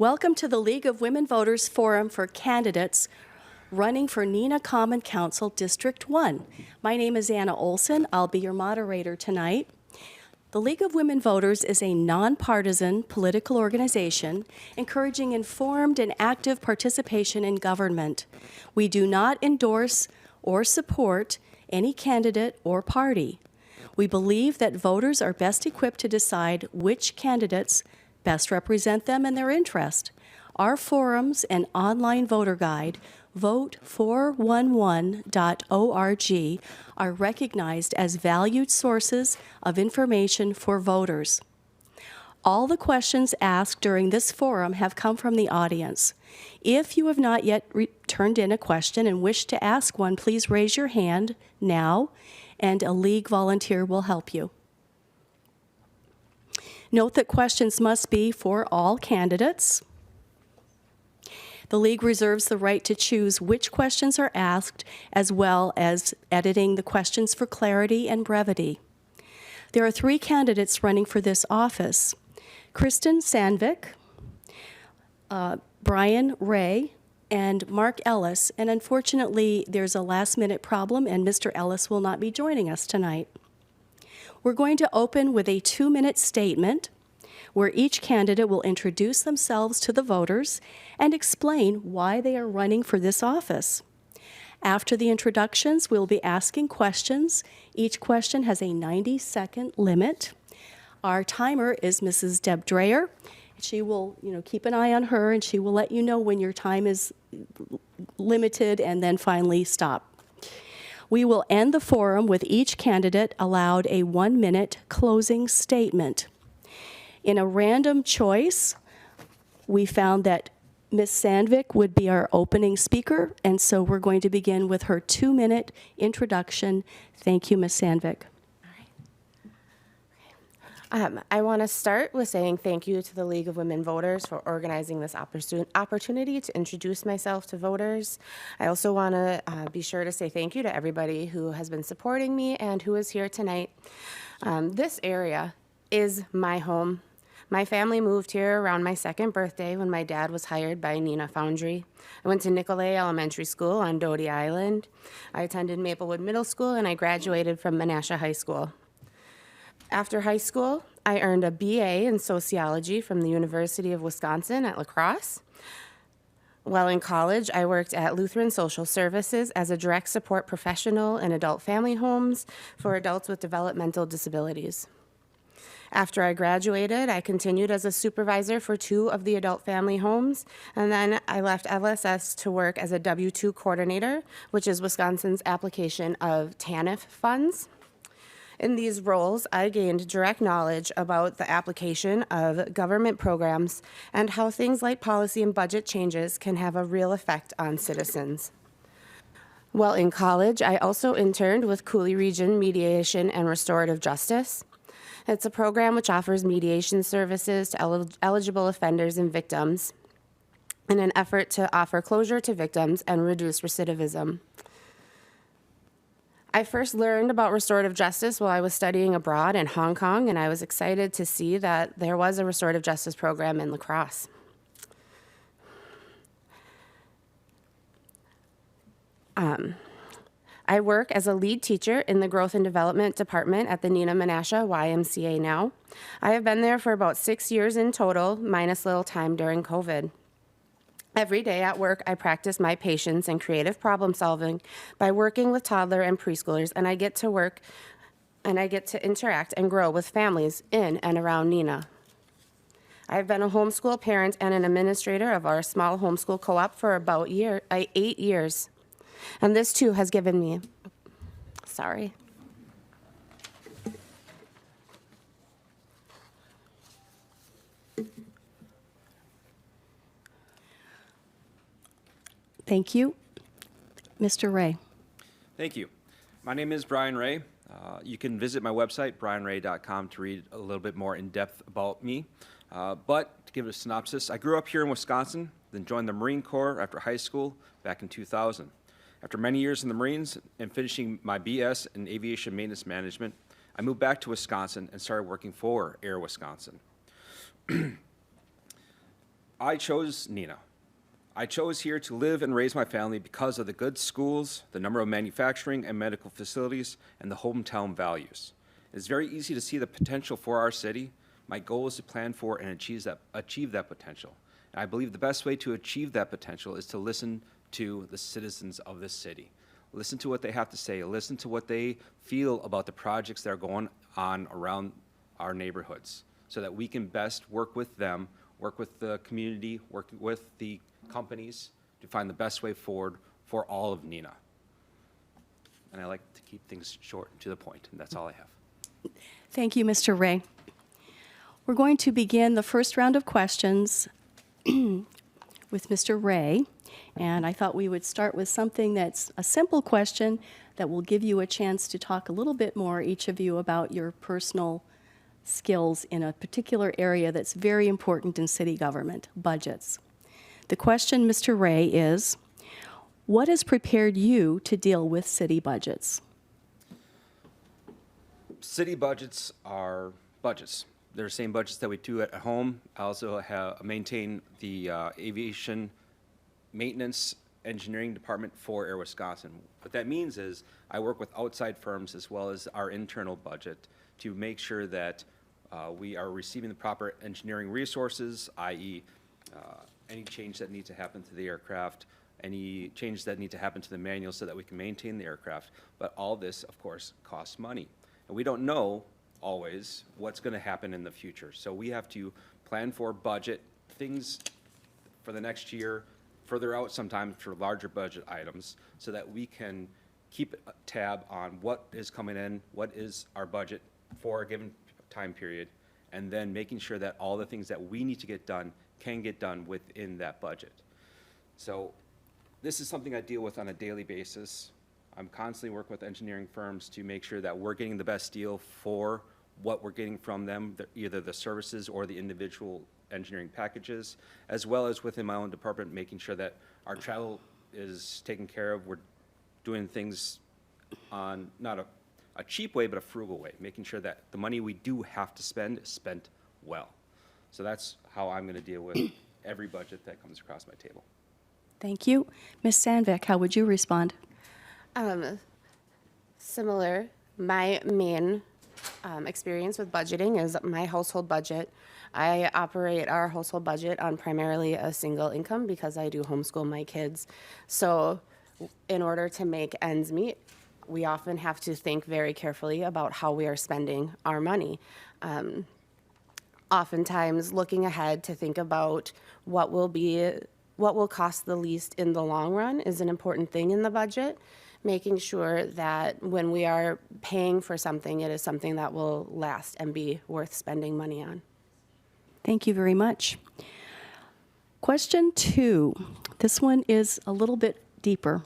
Welcome to the League of Women Voters Forum for candidates running for Neenah Common Council District 1. My name is Anna Olson. I'll be your moderator tonight. The League of Women Voters is a nonpartisan political organization encouraging informed and active participation in government. We do not endorse or support any candidate or party. We believe that voters are best equipped to decide which candidates best represent them and their interest. Our forums and online voter guide, vote411.org, are recognized as valued sources of information for voters. All the questions asked during this forum have come from the audience. If you have not yet turned in a question and wish to ask one, please raise your hand now, and a League volunteer will help you. Note that questions must be for all candidates. The League reserves the right to choose which questions are asked, as well as editing the questions for clarity and brevity. There are 3 candidates running for this office: Kristen Sandvik, Brian Ray, and Mark Ellis. And unfortunately, there's a last-minute problem, and Mr. Ellis will not be joining us tonight. We're going to open with a 2-minute statement where each candidate will introduce themselves to the voters and explain why they are running for this office. After the introductions, we'll be asking questions. Each question has a 90-second limit. Our timer is Mrs. Deb Dreyer. She will, keep an eye on her, and she will let you know when your time is limited and then finally stop. We will end the forum with each candidate allowed a 1-minute closing statement. In a random choice, we found that Ms. Sandvik would be our opening speaker, and so we're going to begin with her 2-minute introduction. Thank you, Ms. Sandvik. I want to start with saying thank you to the League of Women Voters for organizing this opportunity to introduce myself to voters. I also want to be sure to say thank you to everybody who has been supporting me and who is here tonight. This area is my home. My family moved here around my 2nd birthday when my dad was hired by Neenah Foundry. I went to Nicolay Elementary School on Doty Island. I attended Maplewood Middle School, and I graduated from Menasha High School. After high school, I earned a BA in sociology from the University of Wisconsin at La Crosse. While in college, I worked at Lutheran Social Services as a direct support professional in adult family homes for adults with developmental disabilities. After I graduated, I continued as a supervisor for 2 of the adult family homes, and then I left LSS to work as a W-2 coordinator, which is Wisconsin's application of TANF funds. In these roles, I gained direct knowledge about the application of government programs and how things like policy and budget changes can have a real effect on citizens. While in college, I also interned with Cooley Region Mediation and Restorative Justice. It's a program which offers mediation services to eligible offenders and victims in an effort to offer closure to victims and reduce recidivism. I first learned about restorative justice while I was studying abroad in Hong Kong, and I was excited to see that there was a restorative justice program in La Crosse. I work as a lead teacher in the Growth and Development Department at the Neenah Menasha YMCA now. I have been there for about 6 years in total, minus little time during COVID. Every day at work, I practice my patience and creative problem solving by working with toddler and preschoolers, and I get to work and I get to interact and grow with families in and around Neenah. I've been a homeschool parent and an administrator of our small homeschool co-op for about 8 years. And this too has given me, Thank you. Mr. Ray. Thank you. My name is Brian Ray. You can visit my website, brianray.com, to read a little bit more in depth about me. But to give it a synopsis, I grew up here in Wisconsin, then joined the Marine Corps after high school back in 2000. After many years in the Marines and finishing my BS in Aviation Maintenance Management, I moved back to Wisconsin and started working for Air Wisconsin. I chose Neenah. I chose here to live and raise my family because of the good schools, the number of manufacturing and medical facilities, and the hometown values. It's very easy to see the potential for our city. My goal is to plan for and achieve that potential. And I believe the best way to achieve that potential is to listen to the citizens of this city. Listen to what they have to say. Listen to what they feel about the projects that are going on around our neighborhoods so that we can best work with them, work with the community, work with the companies to find the best way forward for all of Neenah. And I like to keep things short and to the point, and that's all I have. Thank you, Mr. Ray. We're going to begin the first round of questions with Mr. Ray. And I thought we would start with something that's a simple question that will give you a chance to talk a little bit more, each of you, about your personal skills in a particular area that's very important in city government, budgets. The question, Mr. Ray, is, what has prepared you to deal with city budgets? City budgets are budgets. They're the same budgets that we do at home. I also maintain the aviation maintenance engineering department for Air Wisconsin. What that means is I work with outside firms as well as our internal budget to make sure that we are receiving the proper engineering resources, i.e. Any change that needs to happen to the aircraft, any changes that need to happen to the manual so that we can maintain the aircraft. But all this, of course, costs money. And we don't know always what's going to happen in the future. So we have to plan for budget things for the next year, further out sometimes for larger budget items, so that we can keep a tab on what is coming in, what is our budget for a given time period, and then making sure that all the things that we need to get done can get done within that budget. So this is something I deal with on a daily basis. I'm constantly working with engineering firms to make sure that we're getting the best deal for what we're getting from them, either the services or the individual engineering packages, as well as within my own department, making sure that our travel is taken care of. We're doing things on not a cheap way, but a frugal way, making sure that the money we do have to spend is spent well. So that's how I'm going to deal with every budget that comes across my table. Thank you. Ms. Sandvik, how would you respond? Similar. My main experience with budgeting is my household budget. I operate our household budget on primarily a single income because I do homeschool my kids. So in order to make ends meet, we often have to think very carefully about how we are spending our money. Oftentimes looking ahead to think about what will cost the least in the long run is an important thing in the budget. Making sure that when we are paying for something, it is something that will last and be worth spending money on. Thank you very much. Question 2. This one is a little bit deeper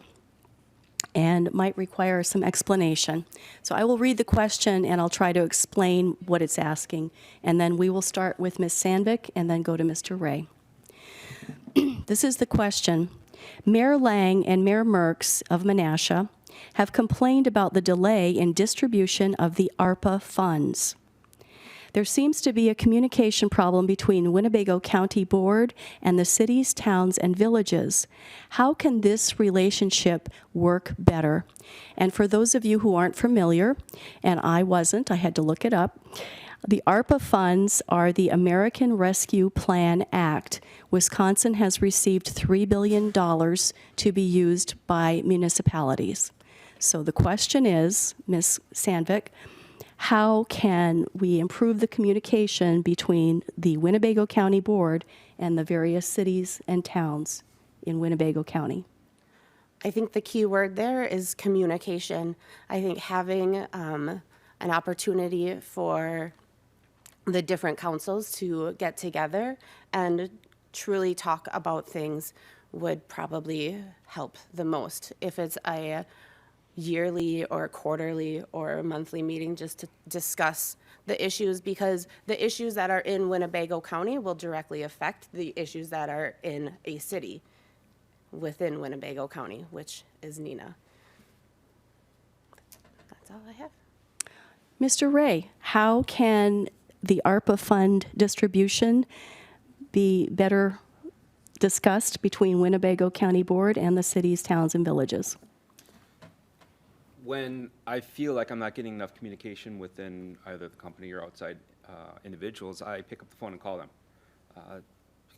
and might require some explanation. So I will read the question and I'll try to explain what it's asking. And then we will start with Ms. Sandvik and then go to Mr. Ray. This is the question. Mayor Lang and Mayor Merks of Menasha have complained about the delay in distribution of the ARPA funds. There seems to be a communication problem between Winnebago County Board and the cities, towns, and villages. How can this relationship work better? And for those of you who aren't familiar, and I wasn't, I had to look it up, the ARPA funds are the American Rescue Plan Act. Wisconsin has received $3 billion to be used by municipalities. So the question is, Ms. Sandvik, how can we improve the communication between the Winnebago County Board and the various cities and towns in Winnebago County? I think the key word there is communication. I think having an opportunity for the different councils to get together and truly talk about things would probably help the most. If it's a yearly or quarterly or monthly meeting just to discuss the issues, because the issues that are in Winnebago County will directly affect the issues that are in a city within Winnebago County, which is Neenah. That's all I have. Mr. Ray, how can the ARPA fund distribution be better discussed between Winnebago County Board and the cities, towns, and villages? When I feel like I'm not getting enough communication within either the company or outside individuals, I pick up the phone and call them.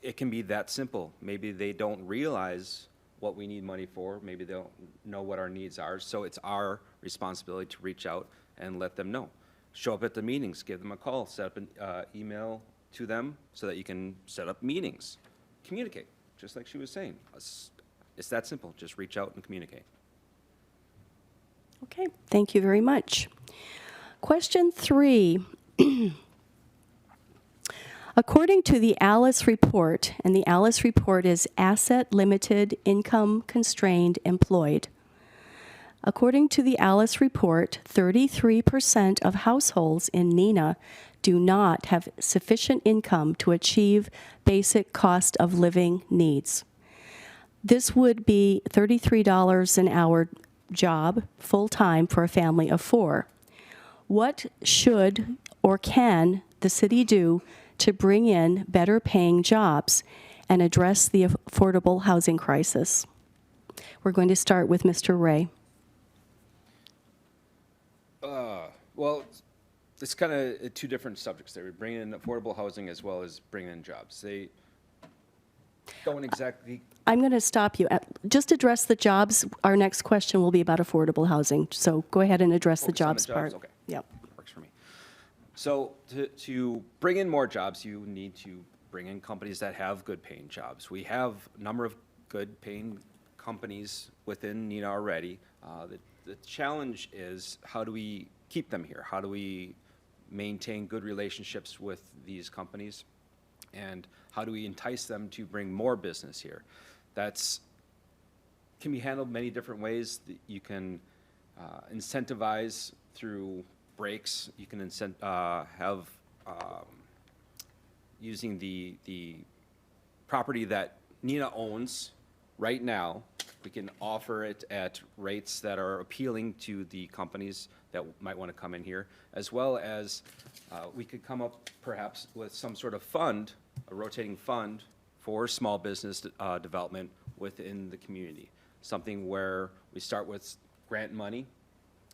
It can be that simple. Maybe they don't realize what we need money for. Maybe they don't know what our needs are. So it's our responsibility to reach out and let them know. Show up at the meetings, give them a call, set up an email to them so that you can set up meetings. Communicate, just like she was saying. It's that simple. Just reach out and communicate. Okay, thank you very much. Question 3. According to the ALICE report, and the ALICE report is Asset Limited Income Constrained Employed. According to the ALICE report, 33% of households in Neenah do not have sufficient income to achieve basic cost of living needs. This would be $33 an hour job, full-time, for a family of 4. What should or can the city do to bring in better paying jobs and address the affordable housing crisis? We're going to start with Mr. Ray. Well, it's kind of 2 different subjects there. We bring in affordable housing as well as bringing in jobs. They don't exactly. I'm going to stop you. Just address the jobs. Our next question will be about affordable housing. So go ahead and address the Focus on jobs part. Okay. Yep. Works for me. So to bring in more jobs, you need to bring in companies that have good paying jobs. We have a number of good paying companies within Neenah already. The challenge is, how do we keep them here? How do we maintain good relationships with these companies? And how do we entice them to bring more business here? That's can be handled many different ways. You can incentivize through breaks. You can have using the property that Neenah owns right now. We can offer it at rates that are appealing to the companies that might want to come in here, as well as we could come up perhaps with some sort of fund, a rotating fund for small business development within the community. Something where we start with grant money,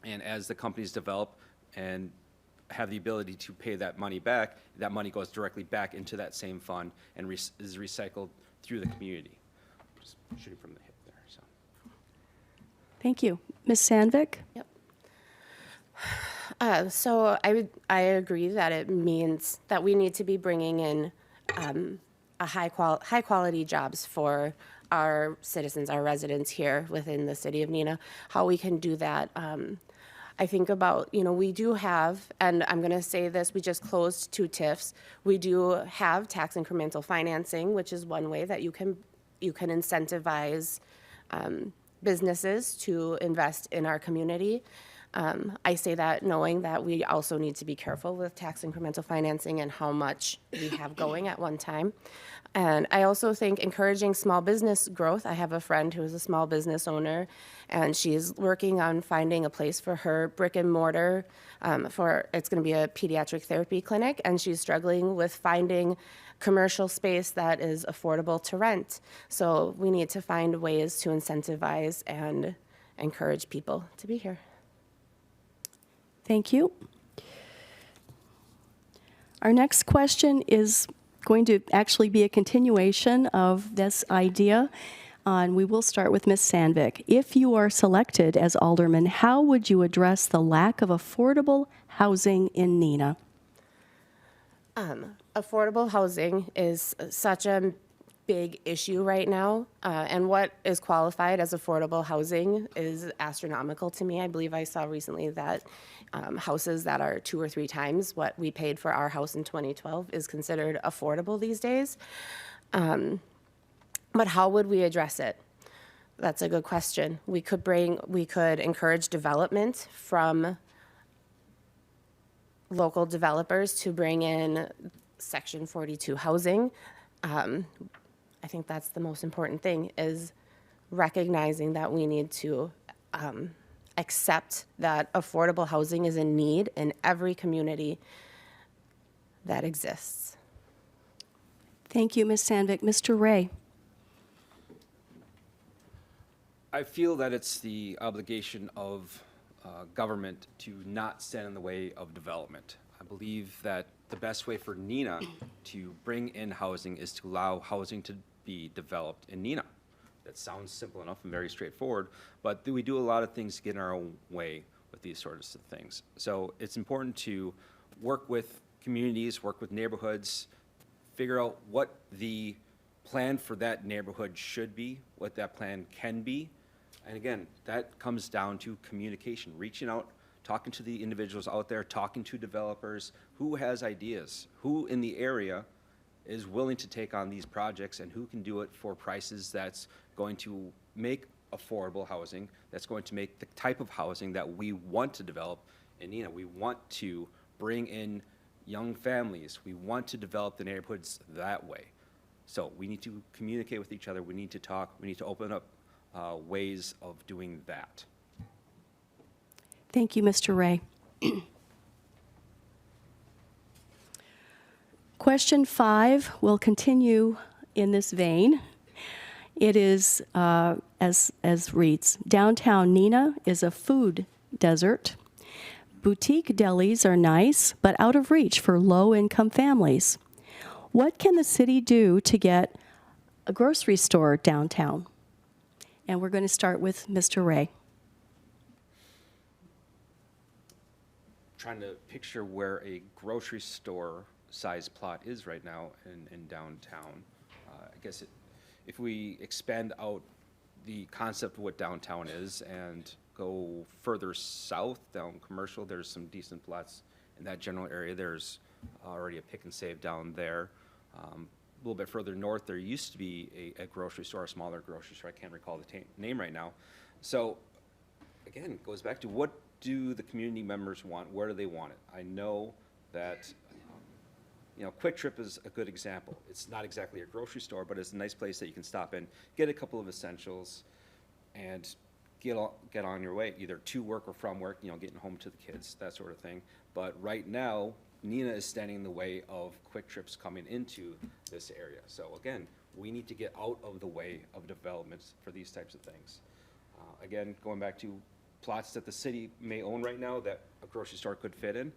and as the companies develop and have the ability to pay that money back, that money goes directly back into that same fund and is recycled through the community. Just shooting from the hip there. So. Thank you. Ms. Sandvik? Yep. So I agree that it means that we need to be bringing in high quality jobs for our citizens, our residents here within the city of Neenah. How we can do that, I think about, we do have, and I'm going to say this, we just closed 2 TIFs. We do have tax incremental financing, which is one way that you can incentivize businesses to invest in our community. I say that knowing that we also need to be careful with tax incremental financing and how much we have going at one time. And I also think encouraging small business growth. I have a friend who is a small business owner, and she's working on finding a place for her brick and mortar it's going to be a pediatric therapy clinic, and she's struggling with finding commercial space that is affordable to rent. So we need to find ways to incentivize and encourage people to be here. Thank you. Our next question is going to actually be a continuation of this idea, and we will start with Ms. Sandvik. If you are selected as alderman, how would you address the lack of affordable housing in Neenah? Affordable housing is such a big issue right now, and what is qualified as affordable housing is astronomical to me. I believe I saw recently that houses that are 2 or 3 times what we paid for our house in 2012 is considered affordable these days. But how would we address it? That's a good question. We could encourage development from local developers to bring in Section 42 housing. I think that's the most important thing, is recognizing that we need to accept that affordable housing is a need in every community that exists. Thank you, Ms. Sandvik. Mr. Ray? I feel that it's the obligation of government to not stand in the way of development. I believe that the best way for Neenah to bring in housing is to allow housing to be developed in Neenah. That sounds simple enough and very straightforward, but we do a lot of things to get in our own way with these sorts of things. So it's important to work with communities, work with neighborhoods, figure out what the plan for that neighborhood should be, what that plan can be. And again, that comes down to communication, reaching out, talking to the individuals out there, talking to developers, who has ideas, who in the area is willing to take on these projects, and who can do it for prices that's going to make affordable housing, that's going to make the type of housing that we want to develop in Neenah. We want to bring in young families. We want to develop the neighborhoods that way. So we need to communicate with each other. We need to talk. We need to open up ways of doing that. Thank you, Mr. Ray. Question 5 will continue in this vein. It is as reads, downtown Neenah is a food desert. Boutique delis are nice, but out of reach for low-income families. What can the city do to get a grocery store downtown? And we're going to start with Mr. Ray. Trying to picture where a grocery store size plot is right now in downtown. I guess if we expand out the concept of what downtown is and go further south down Commercial, there's some decent plots in that general area. There's already a Pick and Save down there. A little bit further north, there used to be a grocery store, a smaller grocery store. I can't recall the name right now. So again, it goes back to what do the community members want? Where do they want it? I know that Quick Trip is a good example. It's not exactly a grocery store, but it's a nice place that you can stop in, get a couple of essentials, and get on your way, either to work or from work, getting home to the kids, that sort of thing. But right now, Neenah is standing in the way of Quick Trips coming into this area. So again, we need to get out of the way of developments for these types of things. Again, going back to plots that the city may own right now that a grocery store could fit in.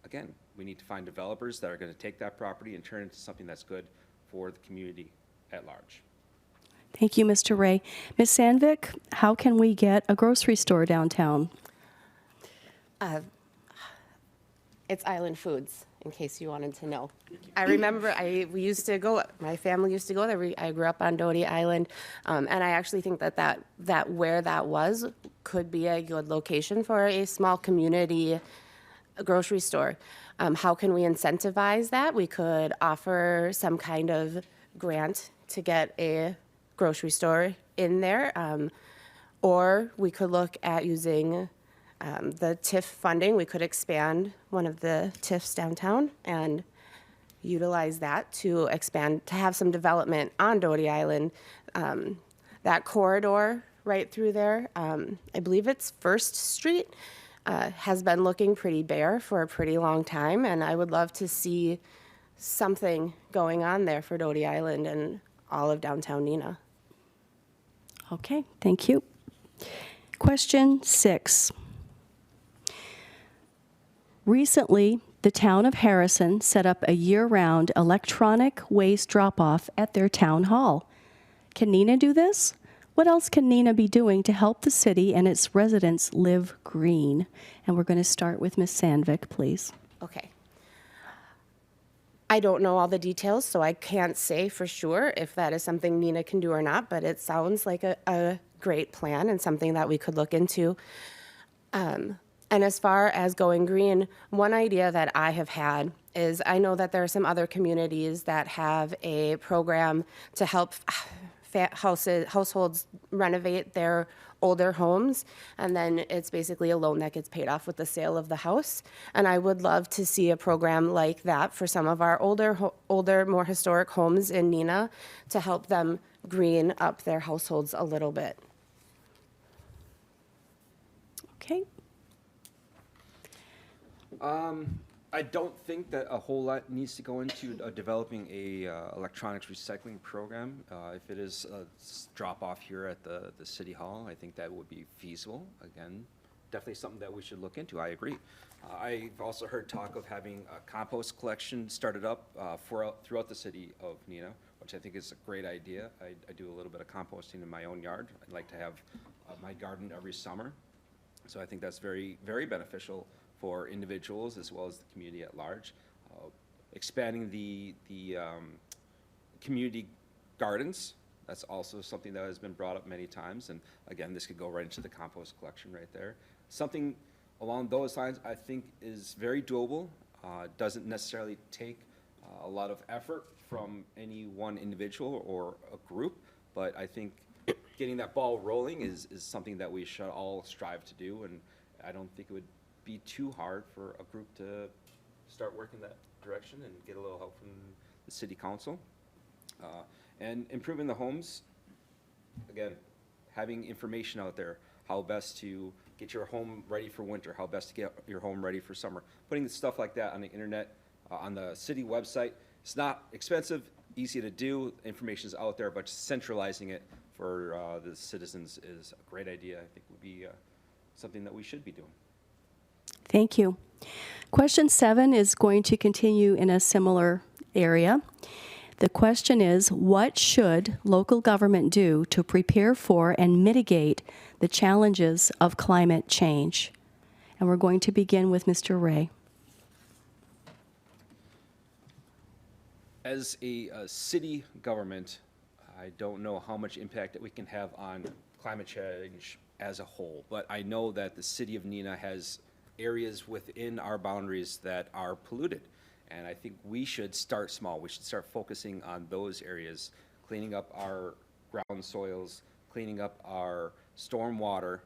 Again, we need to find developers that are going to take that property and turn it into something that's good for the community at large. Thank you, Mr. Ray. Ms. Sandvik, how can we get a grocery store downtown? It's Island Foods, in case you wanted to know. I remember we used to go, my family used to go there. I grew up on Doty Island, and I actually think that where that was could be a good location for a small community grocery store. How can we incentivize that? We could offer some kind of grant to get a grocery store in there, or we could look at using the TIF funding. We could expand one of the TIFs downtown and utilize that to expand, to have some development on Doty Island. That corridor right through there, I believe it's First Street, has been looking pretty bare for a pretty long time, and I would love to see something going on there for Doty Island and all of downtown Neenah. Okay, thank you. Question 6. Recently, the town of Harrison set up a year-round electronic waste drop-off at their town hall. Can Neenah do this? What else can Neenah be doing to help the city and its residents live green? And we're going to start with Ms. Sandvik, please. Okay. I don't know all the details, so I can't say for sure if that is something Neenah can do or not, but it sounds like a great plan and something that we could look into. And as far as going green, one idea that I have had is I know that there are some other communities that have a program to help households renovate their older homes, and then it's basically a loan that gets paid off with the sale of the house. And I would love to see a program like that for some of our older, more historic homes in Neenah to help them green up their households a little bit. Okay. I don't think that a whole lot needs to go into developing a electronics recycling program. If it is a drop off here at the city hall, I think that would be feasible. Again, definitely something that we should look into. I agree. I've also heard talk of having a compost collection started up throughout the city of Neenah, which I think is a great idea. I do a little bit of composting in my own yard. I'd like to have my garden every summer. So I think that's very, very beneficial for individuals as well as the community at large. Expanding the community gardens, that's also something that has been brought up many times. And again, this could go right into the compost collection right there. Something along those lines I think is very doable. Doesn't necessarily take a lot of effort from any one individual or a group, but I think getting that ball rolling is something that we should all strive to do, and I don't think it would be too hard for a group to start working that direction and get a little help from the city council. And improving the homes, again, having information out there, how best to get your home ready for winter, how best to get your home ready for summer. Putting stuff like that on the internet, on the city website. It's not expensive, easy to do, information is out there, but centralizing it for the citizens is a great idea. I think would be something that we should be doing. Thank you. Question 7 is going to continue in a similar area. The question is, what should local government do to prepare for and mitigate the challenges of climate change? And we're going to begin with Mr. Ray. As a city government, I don't know how much impact that we can have on climate change as a whole, but I know that the city of Neenah has areas within our boundaries that are polluted. And I think we should start small. We should start focusing on those areas, cleaning up our ground soils, cleaning up our storm water,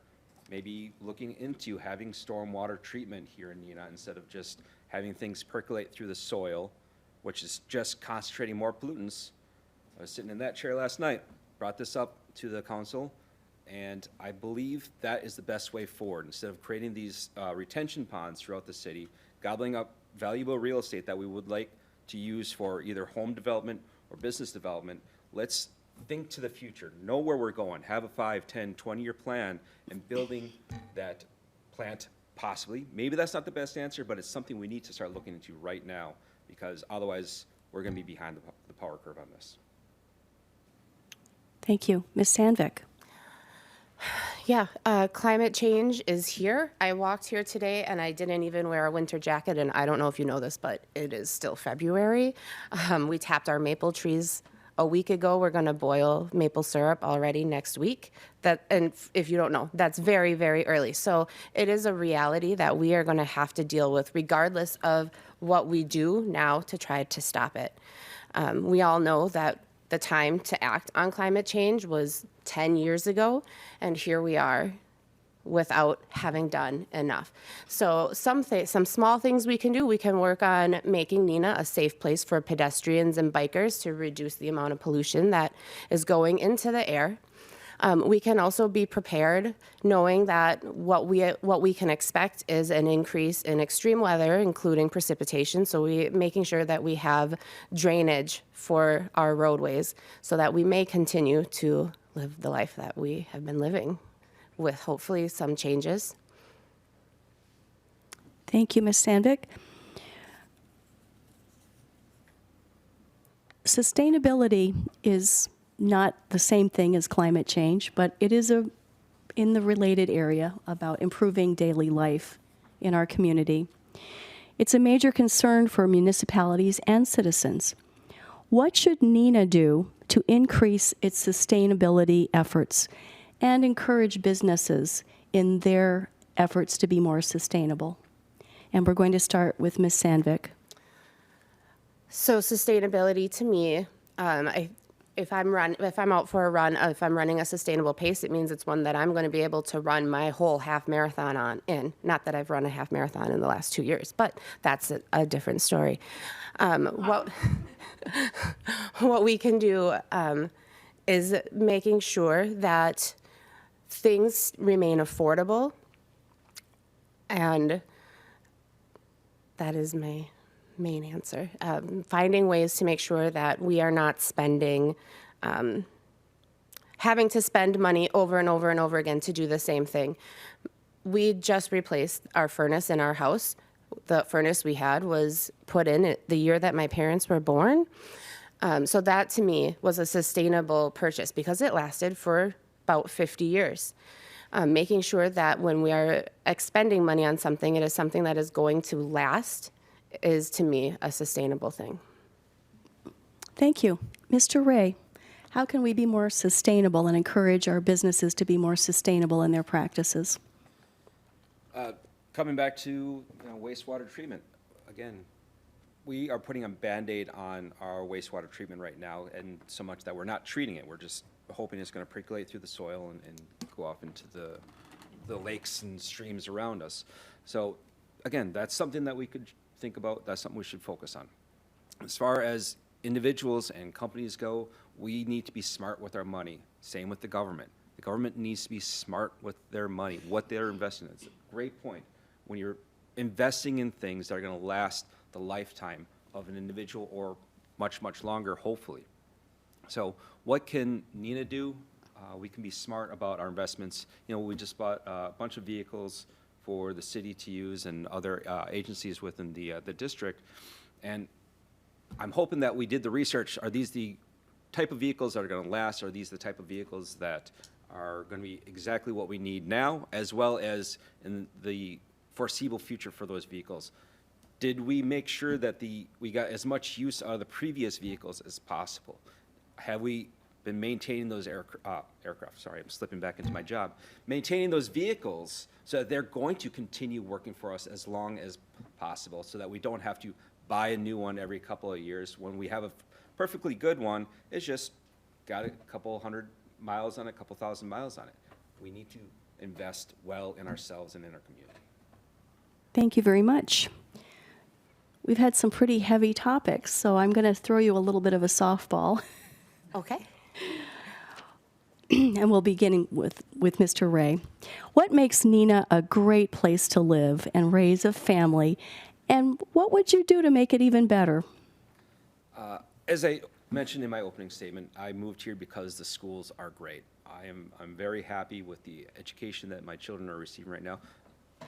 maybe looking into having stormwater treatment here in Neenah instead of just having things percolate through the soil, which is just concentrating more pollutants. I was sitting in that chair last night, brought this up to the council, and I believe that is the best way forward. Instead of creating these retention ponds throughout the city, gobbling up valuable real estate that we would like to use for either home development or business development, let's think to the future, know where we're going, have a 5, 10, 20-year plan, and building that plant possibly. Maybe that's not the best answer, but it's something we need to start looking into right now, because otherwise we're going to be behind the power curve on this. Thank you. Ms. Sandvik. Yeah, climate change is here. I walked here today and I didn't even wear a winter jacket, and I don't know if you know this, but it is still February. We tapped our maple trees a week ago. We're going to boil maple syrup already next week. And if you don't know, that's very, very early. So it is a reality that we are going to have to deal with regardless of what we do now to try to stop it. We all know that the time to act on climate change was 10 years ago, and here we are without having done enough. So some small things we can do. We can work on making Neenah a safe place for pedestrians and bikers to reduce the amount of pollution that is going into the air. We can also be prepared, knowing that what we can expect is an increase in extreme weather, including precipitation. So making sure that we have drainage for our roadways, so that we may continue to live the life that we have been living, with hopefully some changes. Thank you, Ms. Sandvik. Sustainability is not the same thing as climate change, but it is in the related area about improving daily life in our community. It's a major concern for municipalities and citizens. What should Neenah do to increase its sustainability efforts and encourage businesses in their efforts to be more sustainable? And we're going to start with Ms. Sandvik. So sustainability to me, if I'm out for a run, if I'm running a sustainable pace, it means it's one that I'm going to be able to run my whole half marathon in. Not that I've run a half marathon in the last 2 years, but that's a different story. What we can do is making sure that things remain affordable and that is my main answer. Finding ways to make sure that we are not spending, having to spend money over and over and over again to do the same thing. We just replaced our furnace in our house. The furnace we had was put in the year that my parents were born. So that to me was a sustainable purchase because it lasted for about 50 years. Making sure that when we are expending money on something, it is something that is going to last is to me a sustainable thing. Thank you. Mr. Ray, how can we be more sustainable and encourage our businesses to be more sustainable in their practices? Coming back to wastewater treatment, again, we are putting a Band-Aid on our wastewater treatment right now, and so much that we're not treating it. We're just hoping it's going to percolate through the soil and go off into the lakes and streams around us. So, again, that's something that we could think about. That's something we should focus on. As far as individuals and companies go, we need to be smart with our money. Same with the government. The government needs to be smart with their money, what they're investing in. It's a great point. When you're investing in things that are going to last the lifetime of an individual or much, much longer, hopefully. So what can Neenah do? We can be smart about our investments. We just bought a bunch of vehicles for the city to use and other agencies within the district. And I'm hoping that we did the research. Are these the type of vehicles that are going to last? Are these the type of vehicles that are going to be exactly what we need now, as well as in the foreseeable future for those vehicles? Did we make sure that we got as much use out of the previous vehicles as possible? Have we been maintaining those aircraft? Sorry, I'm slipping back into my job. Maintaining those vehicles so that they're going to continue working for us as long as possible, so that we don't have to buy a new one every couple of years. When we have a perfectly good one, it's just got a couple hundred miles on it, a couple thousand miles on it. We need to invest well in ourselves and in our community. Thank you very much. We've had some pretty heavy topics, so I'm going to throw you a little bit of a softball. Okay. And we'll begin with Mr. Ray. What makes Neenah a great place to live and raise a family, and what would you do to make it even better? As I mentioned in my opening statement, I moved here because the schools are great. I'm very happy with the education that my children are receiving right now.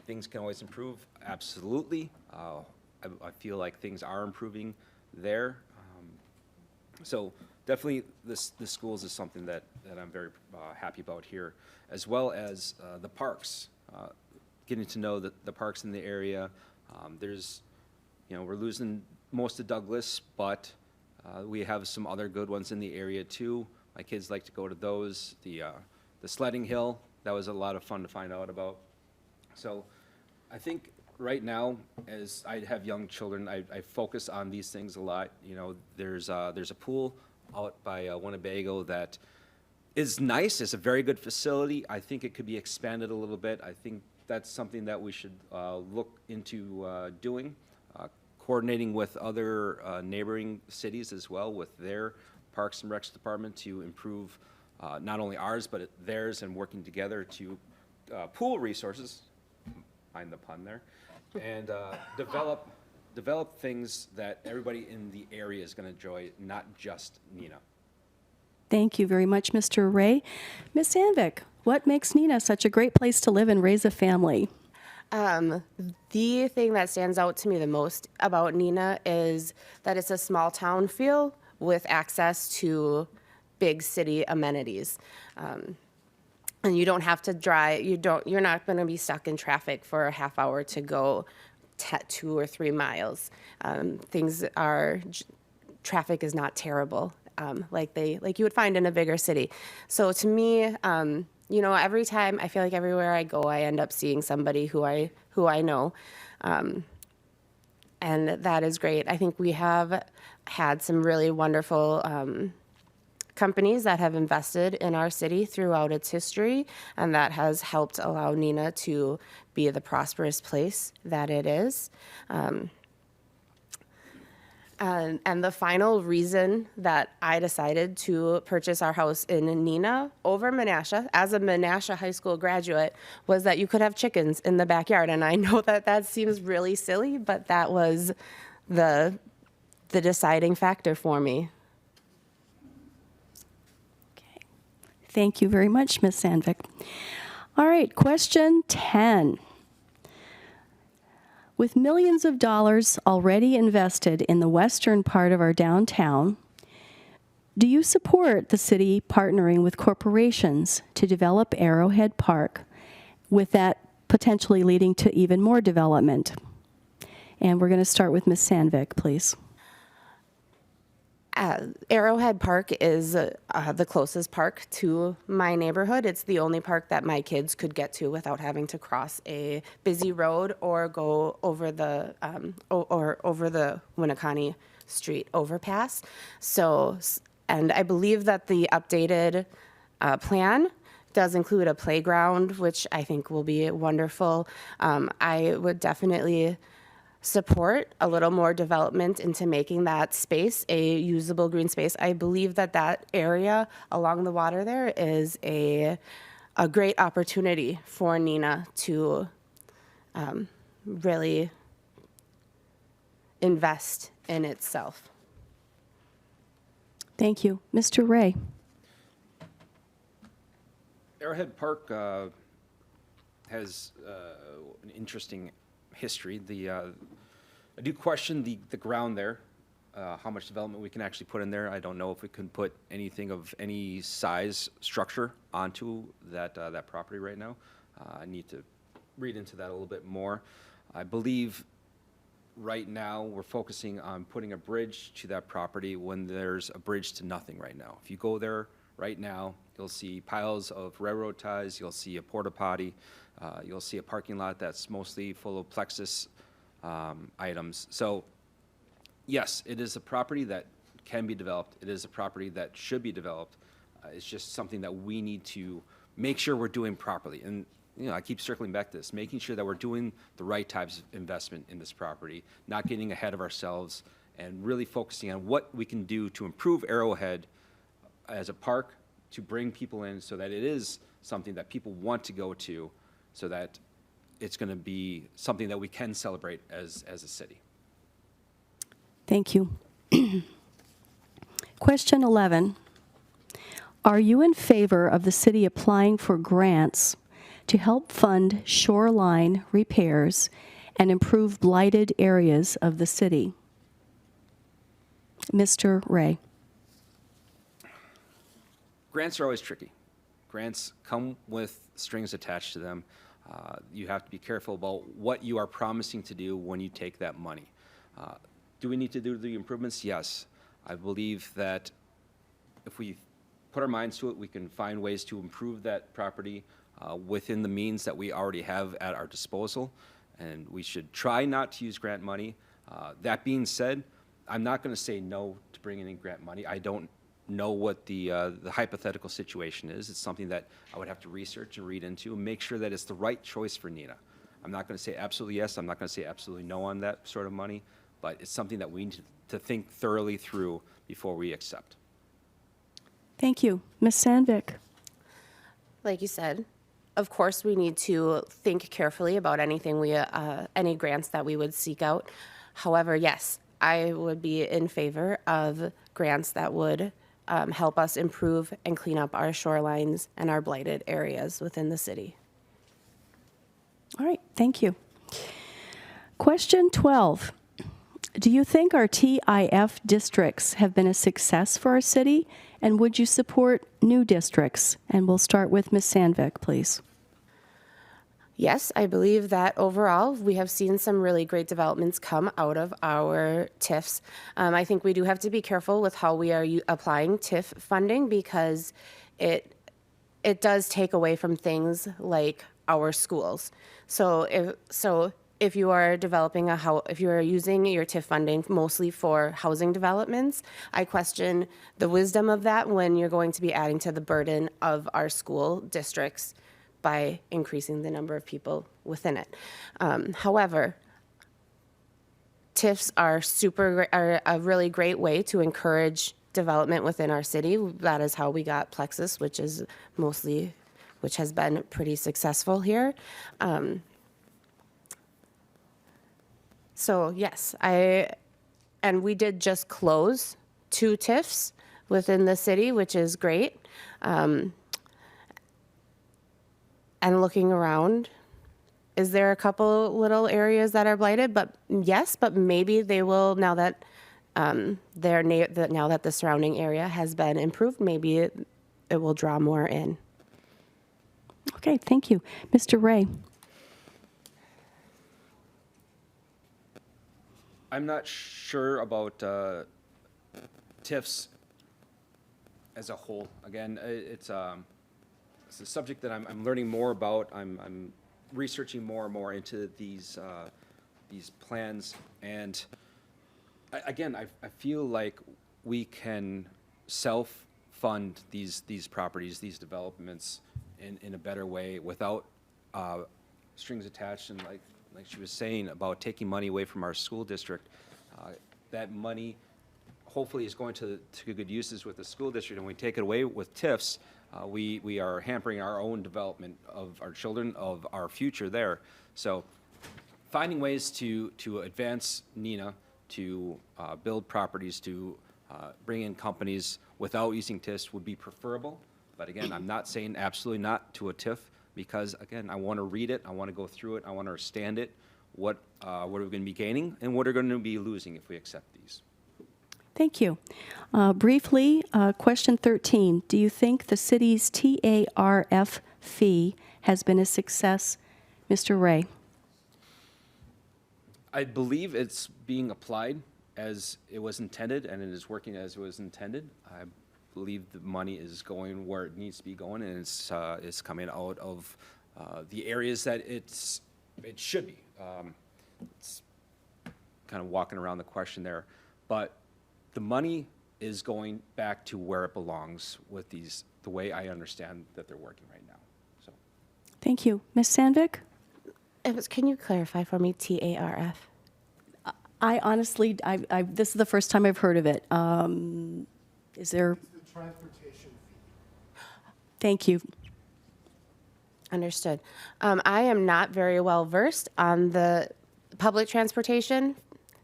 Things can always improve, absolutely. I feel like things are improving there. So definitely the schools is something that I'm very happy about here, as well as the parks. Getting to know the parks in the area. We're losing most of Douglas, but we have some other good ones in the area too. My kids like to go to those. The sledding hill, that was a lot of fun to find out about. So I think right now, as I have young children, I focus on these things a lot. There's a pool out by Winnebago that is nice. It's a very good facility. I think it could be expanded a little bit. I think that's something that we should look into doing, coordinating with other neighboring cities as well with their Parks and Recs department to improve not only ours but theirs, and working together to pool resources, mind the pun there, and develop things that everybody in the area is going to enjoy, not just Neenah. Thank you very much, Mr. Ray. Ms. Sandvik, what makes Neenah such a great place to live and raise a family? The thing that stands out to me the most about Neenah is that it's a small town feel with access to big city amenities. And you don't have to drive, you're not going to be stuck in traffic for a half hour to go 2 or 3 miles. Traffic is not terrible, like you would find in a bigger city. So to me, every time, I feel like everywhere I go, I end up seeing somebody who I know. And that is great. I think we have had some really wonderful companies that have invested in our city throughout its history, and that has helped allow Neenah to be the prosperous place that it is. And the final reason that I decided to purchase our house in Neenah over Menasha, as a Menasha High School graduate, was that you could have chickens in the backyard. And I know that that seems really silly, but that was the deciding factor for me. Okay. Thank you very much, Ms. Sandvik. All right, question 10. With millions of dollars already invested in the western part of our downtown, do you support the city partnering with corporations to develop Arrowhead Park, with that potentially leading to even more development? And we're going to start with Ms. Sandvik, please. Arrowhead Park is the closest park to my neighborhood. It's the only park that my kids could get to without having to cross a busy road or go over the over the Winneconne Street overpass. So, and I believe that the updated plan does include a playground, which I think will be wonderful. I would definitely support a little more development into making that space a usable green space. I believe that that area along the water there is a great opportunity for Neenah to really invest in itself. Thank you. Mr. Ray. Arrowhead Park has an interesting history. I do question the ground there, how much development we can actually put in there. I don't know if we can put anything of any size structure onto that property right now. I need to read into that a little bit more. I believe right now we're focusing on putting a bridge to that property when there's a bridge to nothing right now. If you go there right now, you'll see piles of railroad ties, you'll see a porta potty, you'll see a parking lot that's mostly full of plexus items. So yes, it is a property that can be developed. It is a property that should be developed. It's just something that we need to make sure we're doing properly. And I keep circling back to this, making sure that we're doing the right types of investment in this property, not getting ahead of ourselves, and really focusing on what we can do to improve Arrowhead as a park, to bring people in so that it is something that people want to go to, so that it's going to be something that we can celebrate as a city. Thank you. Question 11. Are you in favor of the city applying for grants to help fund shoreline repairs and improve blighted areas of the city? Mr. Ray. Grants are always tricky. Grants come with strings attached to them. You have to be careful about what you are promising to do when you take that money. Do we need to do the improvements? Yes. I believe that if we put our minds to it, we can find ways to improve that property within the means that we already have at our disposal, and we should try not to use grant money. That being said, I'm not going to say no to bringing in grant money. I don't know what the hypothetical situation is. It's something that I would have to research and read into and make sure that it's the right choice for Neenah. I'm not going to say absolutely yes. I'm not going to say absolutely no on that sort of money, but it's something that we need to think thoroughly through before we accept. Thank you. Ms. Sandvik. Like you said, of course, we need to think carefully about anything any grants that we would seek out. However, yes, I would be in favor of grants that would help us improve and clean up our shorelines and our blighted areas within the city. All right, thank you. Question 12. Do you think our TIF districts have been a success for our city, and would you support new districts? And we'll start with Ms. Sandvik, please. Yes, I believe that overall we have seen some really great developments come out of our TIFs. I think we do have to be careful with how we are applying TIF funding, because it does take away from things like our schools. So if you are developing if you are using your TIF funding mostly for housing developments, I question the wisdom of that when you're going to be adding to the burden of our school districts by increasing the number of people within it. However, TIFs are a really great way to encourage development within our city. That is how we got Plexus, which has been pretty successful here. So yes, and we did just close 2 TIFs within the city, which is great. And looking around, is there a couple little areas that are blighted? But yes, but maybe they will now that now that the surrounding area has been improved. Maybe it will draw more in. Okay, thank you. Mr. Ray? I'm not sure about TIFs as a whole. Again, it's a subject that I'm learning more about. I'm researching more and more into these plans, and I feel like we can self-fund these properties, these developments in a better way without strings attached, and like she was saying about taking money away from our school district. That money hopefully is going to good uses with the school district, and when we take it away with TIFs, we are hampering our own development of our children, of our future there. So finding ways to advance Neenah, to build properties, to bring in companies without using TIFs would be preferable. But again, I'm not saying absolutely not to a TIF, because again, I want to read it, I want to go through it, I want to understand it, what are we going to be gaining and what are going to be losing if we accept these. Thank you. Briefly, question 13. Do you think the city's TARF fee has been a success? Mr. Ray? I believe it's being applied as it was intended, and it is working as it was intended. I believe the money is going where it needs to be going, and it's coming out of the areas that it should be. It's kind of walking around the question there, but the money is going back to where it belongs with these, the way I understand that they're working right now. So, Thank you. Ms. Sandvik? Can you clarify for me, TARF? I honestly, this is the first time I've heard of it. Is there? The transportation fee. Thank you. Understood. I am not very well versed on the public transportation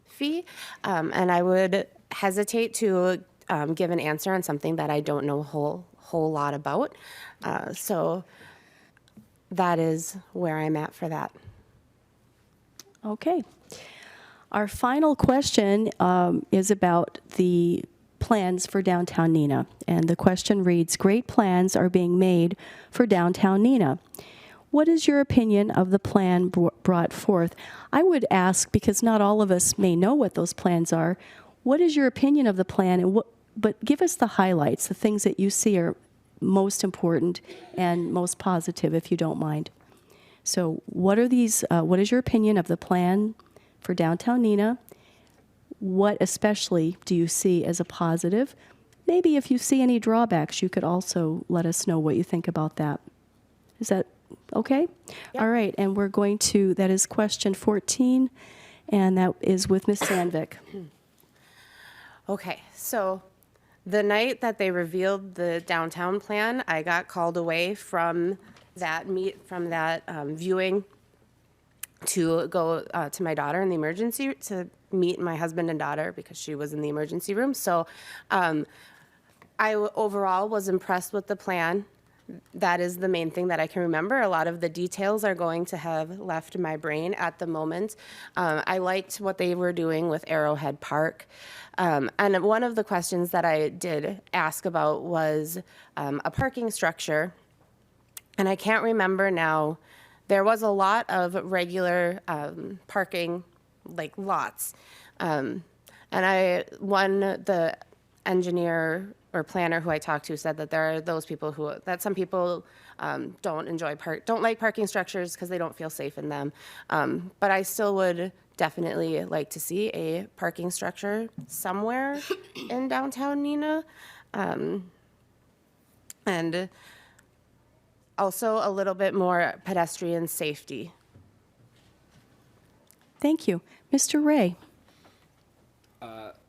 fee, and I would hesitate to give an answer on something that I don't know a whole lot about. So that is where I'm at for that. Okay. Our final question is about the plans for downtown Neenah. And the question reads, great plans are being made for downtown Neenah. What is your opinion of the plan brought forth? I would ask, because not all of us may know what those plans are, what is your opinion of the plan? And but give us the highlights, the things that you see are most important and most positive, if you don't mind. So what are these, what is your opinion of the plan for downtown Neenah? What especially do you see as a positive? Maybe if you see any drawbacks, you could also let us know what you think about that. Is that okay? Yep. All right, and we're going to, that is question 14, and that is with Ms. Sandvik. Okay, so the night that they revealed the downtown plan, I got called away from that viewing to go to my daughter in the emergency to meet my husband and daughter because she was in the emergency room. So I overall was impressed with the plan. That is the main thing that I can remember. A lot of the details are going to have left my brain at the moment. I liked what they were doing with Arrowhead Park. And one of the questions that I did ask about was a parking structure. And I can't remember now. There was a lot of regular parking, like lots. And the engineer or planner who I talked to said that there are those people that some people don't like parking structures because they don't feel safe in them. But I still would definitely like to see a parking structure somewhere in downtown Neenah. And also a little bit more pedestrian safety. Thank you. Mr. Ray?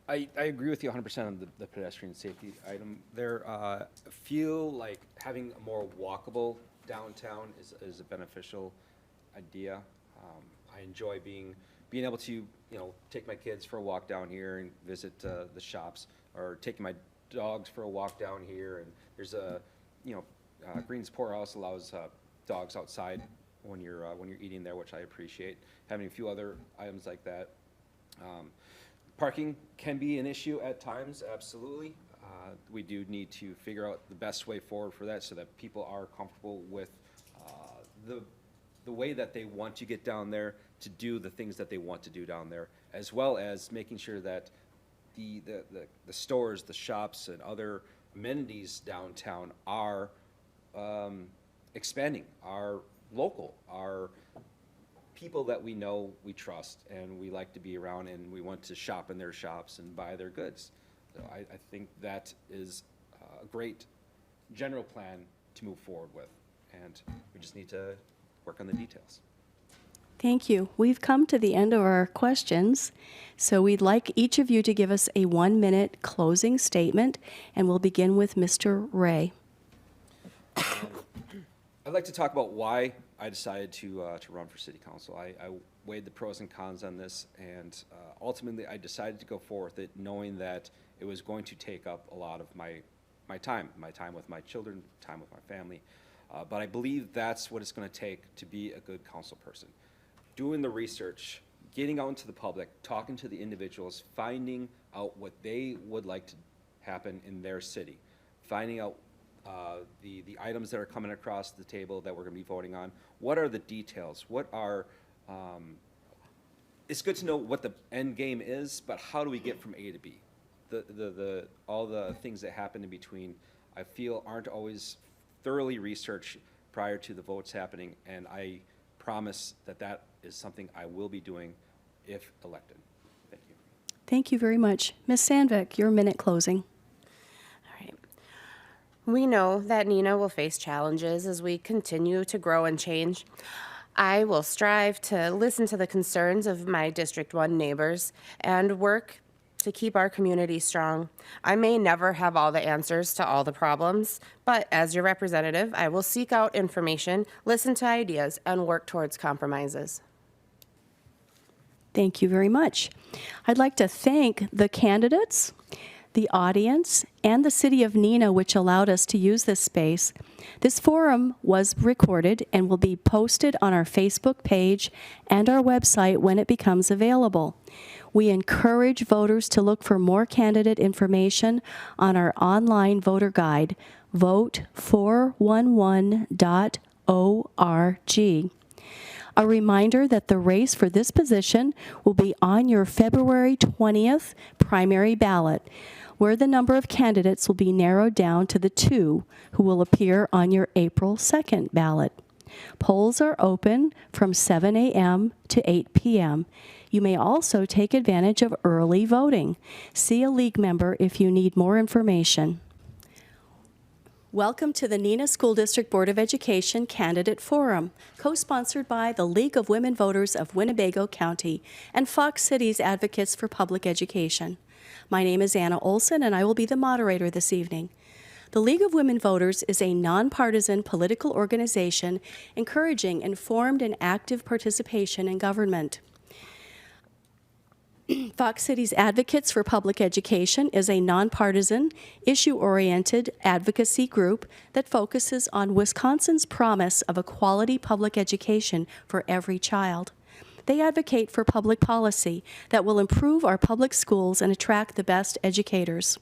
I agree with you 100% on the pedestrian safety item there. Feel like having a more walkable downtown is a beneficial idea. I enjoy being able to, take my kids for a walk down here and visit the shops, or taking my dogs for a walk down here. And there's Green's Poorhouse allows dogs outside when you're eating there, which I appreciate. Having a few other items like that. Parking can be an issue at times, absolutely. We do need to figure out the best way forward for that, so that people are comfortable with the way that they want to get down there to do the things that they want to do down there, as well as making sure that the stores, the shops, and other amenities downtown are expanding, are local, are people that we know, we trust, and we like to be around, and we want to shop in their shops and buy their goods. So I think that is a great general plan to move forward with, and we just need to work on the details. Thank you. We've come to the end of our questions, so we'd like each of you to give us a 1-minute closing statement, and we'll begin with Mr. Ray. I'd like to talk about why I decided to run for city council. I weighed the pros and cons on this, and ultimately I decided to go forth with it, knowing that it was going to take up a lot of my time with my children, time with my family. But I believe that's what it's going to take to be a good council person. Doing the research, getting out into the public, talking to the individuals, finding out what they would like to happen in their city, finding out the items that are coming across the table that we're going to be voting on. What are the details? What are it's good to know what the end game is, but how do we get from A to B? All the things that happen in between, I feel, aren't always thoroughly researched prior to the votes happening, and I promise that is something I will be doing if elected. Thank you. Thank you very much. Ms. Sandvik, your minute closing. All right. We know that Neenah will face challenges as we continue to grow and change. I will strive to listen to the concerns of my District 1 neighbors and work to keep our community strong. I may never have all the answers to all the problems, but as your representative, I will seek out information, listen to ideas, and work towards compromises. Thank you very much. I'd like to thank the candidates, the audience, and the City of Neenah, which allowed us to use this space. This forum was recorded and will be posted on our Facebook page and our website when it becomes available. We encourage voters to look for more candidate information on our online voter guide, vote411.org. A reminder that the race for this position will be on your February 20th primary ballot, where the number of candidates will be narrowed down to the 2 who will appear on your April 2nd ballot. Polls are open from 7 a.m. to 8 p.m. You may also take advantage of early voting. See a league member if you need more information. Welcome to the Neenah School District Board of Education Candidate Forum, co-sponsored by the League of Women Voters of Winnebago County and Fox Cities Advocates for Public Education. My name is Anna Olson, and I will be the moderator this evening. The League of Women Voters is a nonpartisan political organization encouraging informed and active participation in government. Fox Cities Advocates for Public Education is a nonpartisan, issue-oriented advocacy group that focuses on Wisconsin's promise of a quality public education for every child. They advocate for public policy that will improve our public schools and attract the best educators.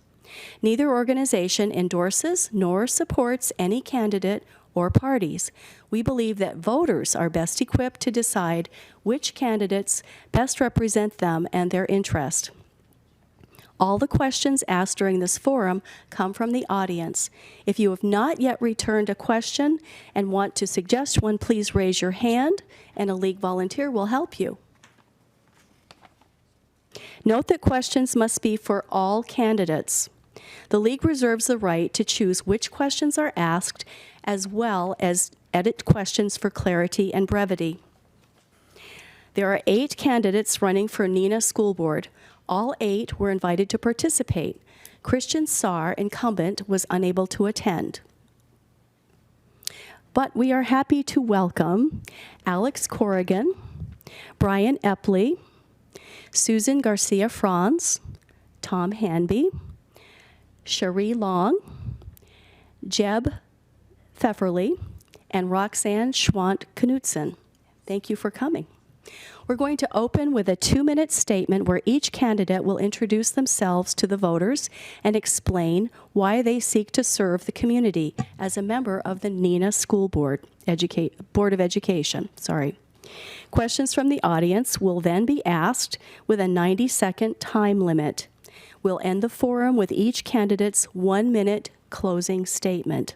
Neither organization endorses nor supports any candidate or parties. We believe that voters are best equipped to decide which candidates best represent them and their interest. All the questions asked during this forum come from the audience. If you have not yet returned a question and want to suggest one, please raise your hand and a league volunteer will help you. Note that questions must be for all candidates. The league reserves the right to choose which questions are asked, as well as edit questions for clarity and brevity. There are 8 candidates running for Neenah School Board. All 8 were invited to participate. Christian Saar, incumbent, was unable to attend. But we are happy to welcome Alex Corrigan, Brian Epley, Susan Garcia Franz, Tom Hanby, Cherie Long, Jeb Pfefferly, and Roxanne Schwant-Knudsen. Thank you for coming. We're going to open with a 2-minute statement where each candidate will introduce themselves to the voters and explain why they seek to serve the community as a member of the Neenah School Board of Education. Questions from the audience will then be asked with a 90-second time limit. We'll end the forum with each candidate's 1-minute closing statement.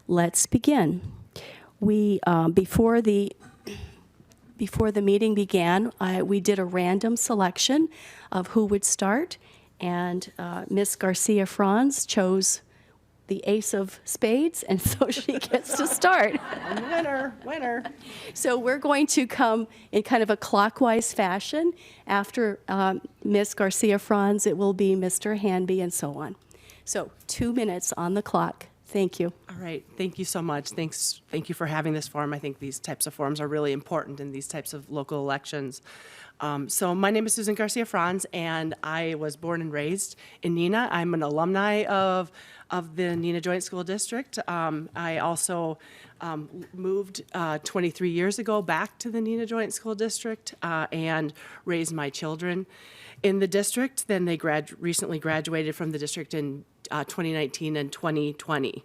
Let's begin. Before the meeting began, we did a random selection of who would start, and Miss Garcia Franz chose the ace of spades, and so she gets to start. Winner. So we're going to come in kind of a clockwise fashion. After Miss Garcia Franz, it will be Mr. Hanby, and so on. So 2 minutes on the clock. Thank you. All right, thank you so much. Thank you for having this forum. I think these types of forums are really important in these types of local elections. So my name is Susan Garcia Franz, and I was born and raised in Neenah. I'm an alumni of the Neenah Joint School District. I also moved 23 years ago back to the Neenah Joint School District and raised my children in the district. Then they recently graduated from the district in 2019 and 2020,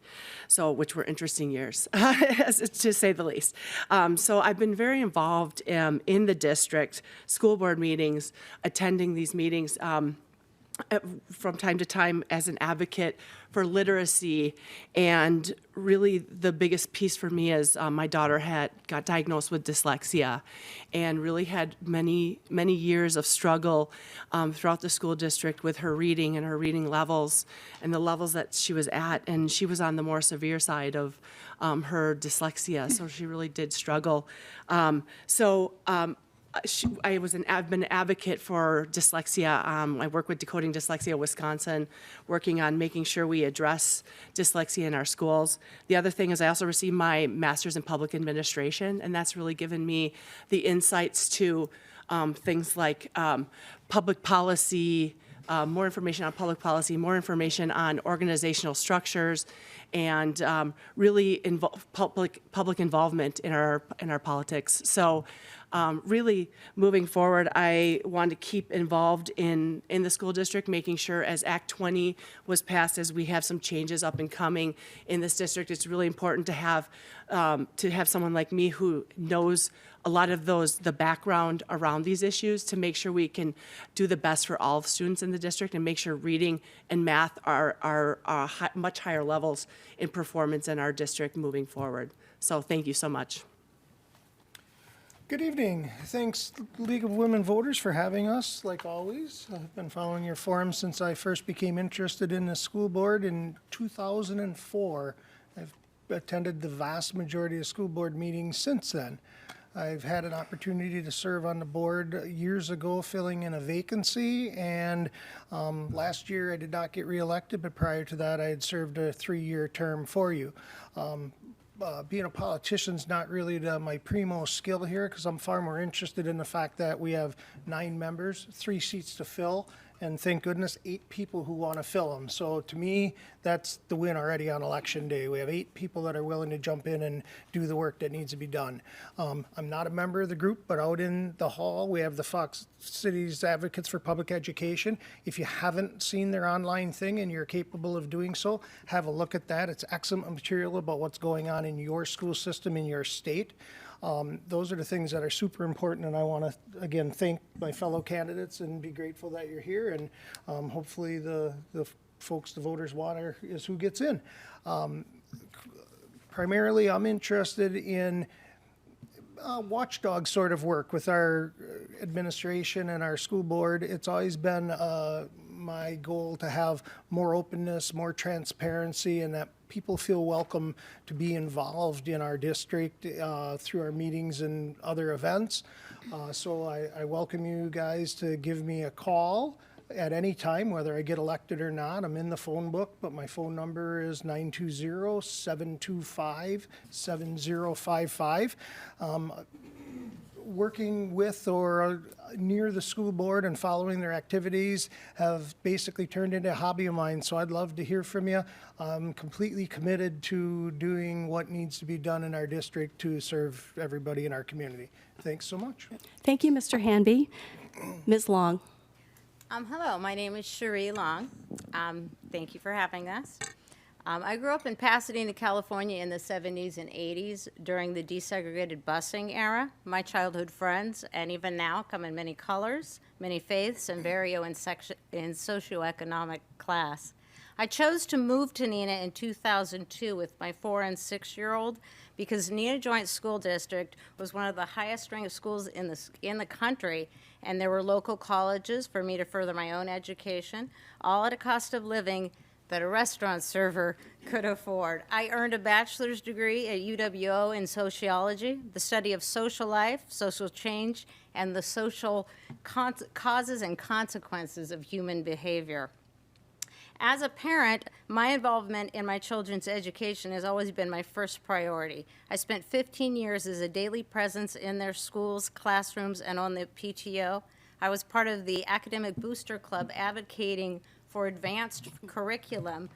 which were interesting years, to say the least. So I've been very involved in the district, school board meetings, attending these meetings from time to time as an advocate for literacy. And really the biggest piece for me is my daughter got diagnosed with dyslexia and really had many years of struggle throughout the school district with her reading and her reading levels and the levels that she was at. And she was on the more severe side of her dyslexia, so she really did struggle. I've been an advocate for dyslexia. I work with Decoding Dyslexia Wisconsin, working on making sure we address dyslexia in our schools. The other thing is I also received my master's in public administration, and that's really given me the insights to things like public policy, more information on public policy, more information on organizational structures, and really public involvement in our politics. So really moving forward, I want to keep involved in the school district, making sure as Act 20 was passed, as we have some changes up and coming in this district, it's really important to have someone like me who knows a lot of the background around these issues to make sure we can do the best for all students in the district and make sure reading and math are much higher levels in performance in our district moving forward. So thank you so much. Good evening. Thanks, League of Women Voters, for having us, like always. I've been following your forum since I first became interested in the school board in 2004. I've attended the vast majority of school board meetings since then. I've had an opportunity to serve on the board years ago, filling in a vacancy, and last year I did not get reelected, but prior to that I had served a 3-year term for you. Being a politician's not really my primo skill here, because I'm far more interested in the fact that we have 9 members, 3 seats to fill, and thank goodness 8 people who want to fill them. So to me, that's the win already on election day. We have 8 people that are willing to jump in and do the work that needs to be done. I'm not a member of the group, but out in the hall, we have the Fox Cities Advocates for Public Education. If you haven't seen their online thing and you're capable of doing so, have a look at that. It's excellent material about what's going on in your school system, in your state. Those are the things that are super important, and I want to, again, thank my fellow candidates and be grateful that you're here, and hopefully the folks the voters want is who gets in. Primarily, I'm interested in watchdog sort of work with our administration and our school board. It's always been my goal to have more openness, more transparency, and that people feel welcome to be involved in our district through our meetings and other events. So I welcome you guys to give me a call at any time, whether I get elected or not. I'm in the phone book, but my phone number is 920-725-7055. Working with or near the school board and following their activities have basically turned into a hobby of mine, so I'd love to hear from you. I'm completely committed to doing what needs to be done in our district to serve everybody in our community. Thanks so much. Thank you, Mr. Hanby. Ms. Long. Hello, my name is Cherie Long. Thank you for having us. I grew up in Pasadena, California in the 70s and 80s during the desegregated busing era. My childhood friends, and even now, come in many colors, many faiths, and vary in socioeconomic class. I chose to move to Neenah in 2002 with my 4- and 6-year-old because Neenah Joint School District was one of the highest ranked schools in the country, and there were local colleges for me to further my own education, all at a cost of living that a restaurant server could afford. I earned a bachelor's degree at UWO in sociology, the study of social life, social change, and the social causes and consequences of human behavior. As a parent, my involvement in my children's education has always been my first priority. I spent 15 years as a daily presence in their schools, classrooms, and on the PTO. I was part of the Academic Booster Club advocating for advanced curriculum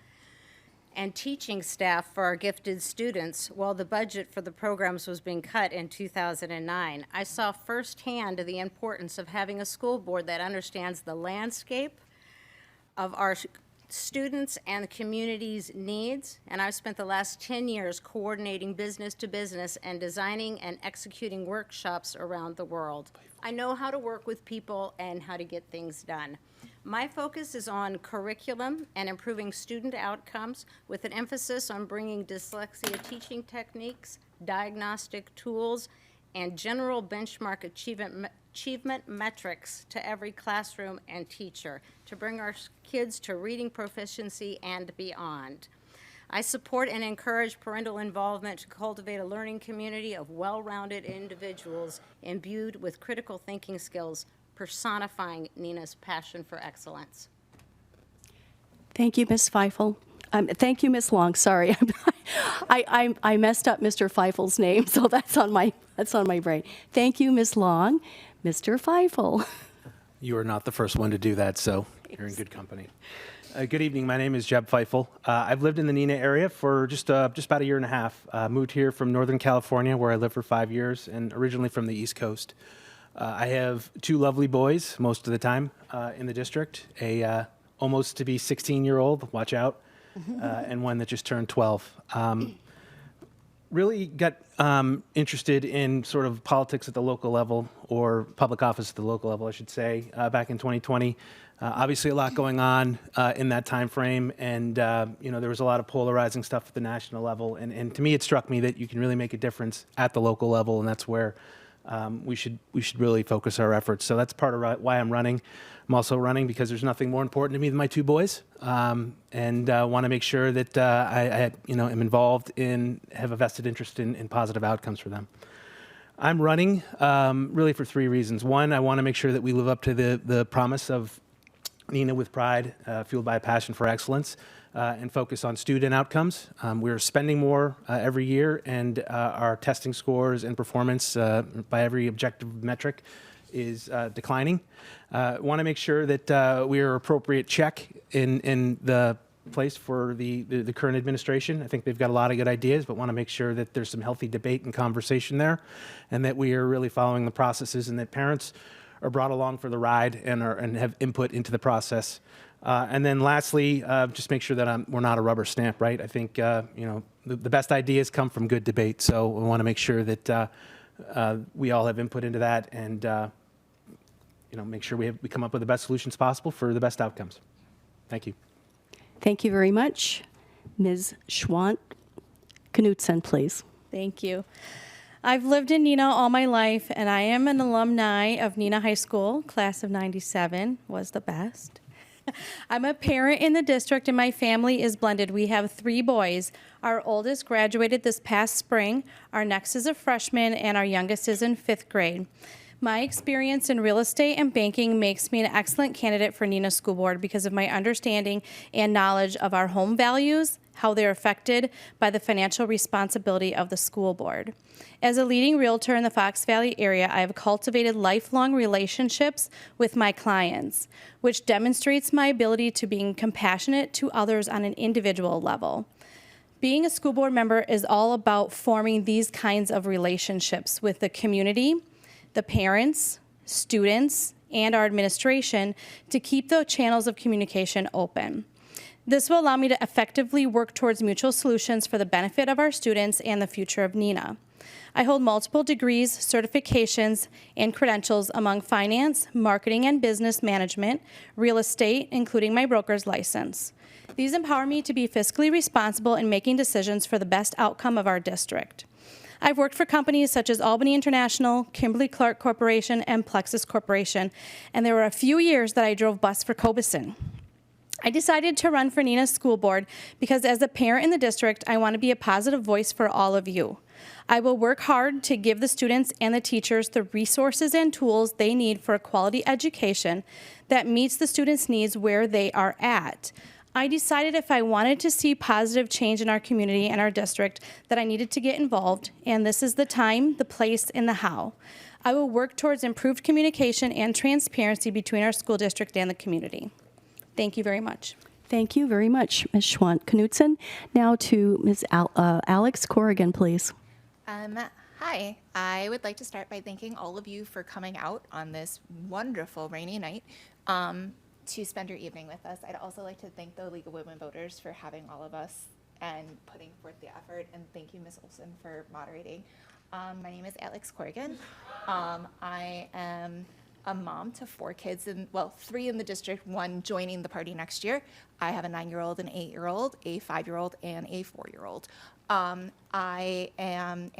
and teaching staff for our gifted students while the budget for the programs was being cut in 2009. I saw firsthand the importance of having a school board that understands the landscape of our students and the community's needs, and I've spent the last 10 years coordinating business to business and designing and executing workshops around the world. I know how to work with people and how to get things done. My focus is on curriculum and improving student outcomes with an emphasis on bringing dyslexia teaching techniques, diagnostic tools, and general benchmark achievement metrics to every classroom and teacher to bring our kids to reading proficiency and beyond. I support and encourage parental involvement to cultivate a learning community of well-rounded individuals imbued with critical thinking skills, personifying Neenah's passion for excellence. Thank you, Ms. Feifel. Thank you, Ms. Long. Sorry, I messed up Mr. Feifel's name, so that's on my brain. Thank you, Ms. Long. Mr. Feifel. You are not the first one to do that, so you're in good company. Good evening. My name is Jeb Feifel. I've lived in the Neenah area for just about a year and a half. Moved here from Northern California, where I lived for 5 years, and originally from the East Coast. I have 2 lovely boys most of the time in the district, a almost to be 16-year-old, watch out, and one that just turned 12. Really got interested in sort of politics at the local level, or public office at the local level, I should say, back in 2020. Obviously, a lot going on in that time frame, and there was a lot of polarizing stuff at the national level. And to me, it struck me that you can really make a difference at the local level, and that's where we should really focus our efforts. So that's part of why I'm running. I'm also running because there's nothing more important to me than my 2 boys, and want to make sure that I am involved in, have a vested interest in positive outcomes for them. I'm running really for 3 reasons. One, I want to make sure that we live up to the promise of Neenah with Pride, fueled by a passion for excellence, and focus on student outcomes. We're spending more every year, and our testing scores and performance by every objective metric is declining. Want to make sure that we are appropriate check in the place for the current administration. I think they've got a lot of good ideas, but want to make sure that there's some healthy debate and conversation there, and that we are really following the processes, and that parents are brought along for the ride and have input into the process. And then lastly, just make sure that we're not a rubber stamp, right? I think the best ideas come from good debate, so we want to make sure that we all have input into that, and make sure we come up with the best solutions possible for the best outcomes. Thank you. Thank you very much. Ms. Schwant Knutson, please. Thank you. I've lived in Neenah all my life, and I am an alumni of Neenah High School. Class of '97 was the best. I'm a parent in the district and my family is blended. We have 3 boys. Our oldest graduated this past spring, our next is a freshman, and our youngest is in 5th grade. My experience in real estate and banking makes me an excellent candidate for Neenah School Board because of my understanding and knowledge of our home values, how they're affected by the financial responsibility of the school board. As a leading realtor in the Fox Valley area, I have cultivated lifelong relationships with my clients, which demonstrates my ability to being compassionate to others on an individual level. Being a school board member is all about forming these kinds of relationships with the community, the parents, students, and our administration to keep the channels of communication open. This will allow me to effectively work towards mutual solutions for the benefit of our students and the future of Neenah. I hold multiple degrees, certifications, and credentials among finance, marketing and business management, real estate, including my broker's license. These empower me to be fiscally responsible in making decisions for the best outcome of our district. I've worked for companies such as Albany International, Kimberly-Clark Corporation, and Plexus Corporation, and there were a few years that I drove bus for Cobeson. I decided to run for Neenah School Board because as a parent in the district, I want to be a positive voice for all of you. I will work hard to give the students and the teachers the resources and tools they need for a quality education that meets the students' needs where they are at. I decided if I wanted to see positive change in our community and our district that I needed to get involved, and this is the time, the place, and the how. I will work towards improved communication and transparency between our school district and the community. Thank you very much. Thank you very much, Ms. Schwant-Knudsen. Now to Ms. Alex Corrigan, please. Hi, I would like to start by thanking all of you for coming out on this wonderful rainy night to spend your evening with us. I'd also like to thank the League of Women Voters for having all of us and putting forth the effort, and thank you, Ms. Olson, for moderating. My name is Alex Corrigan. I am a mom to 4 kids, and 3 in the district, 1 joining the party next year. I have a 9-year-old, an 8-year-old, a 5-year-old, and a 4-year-old. I am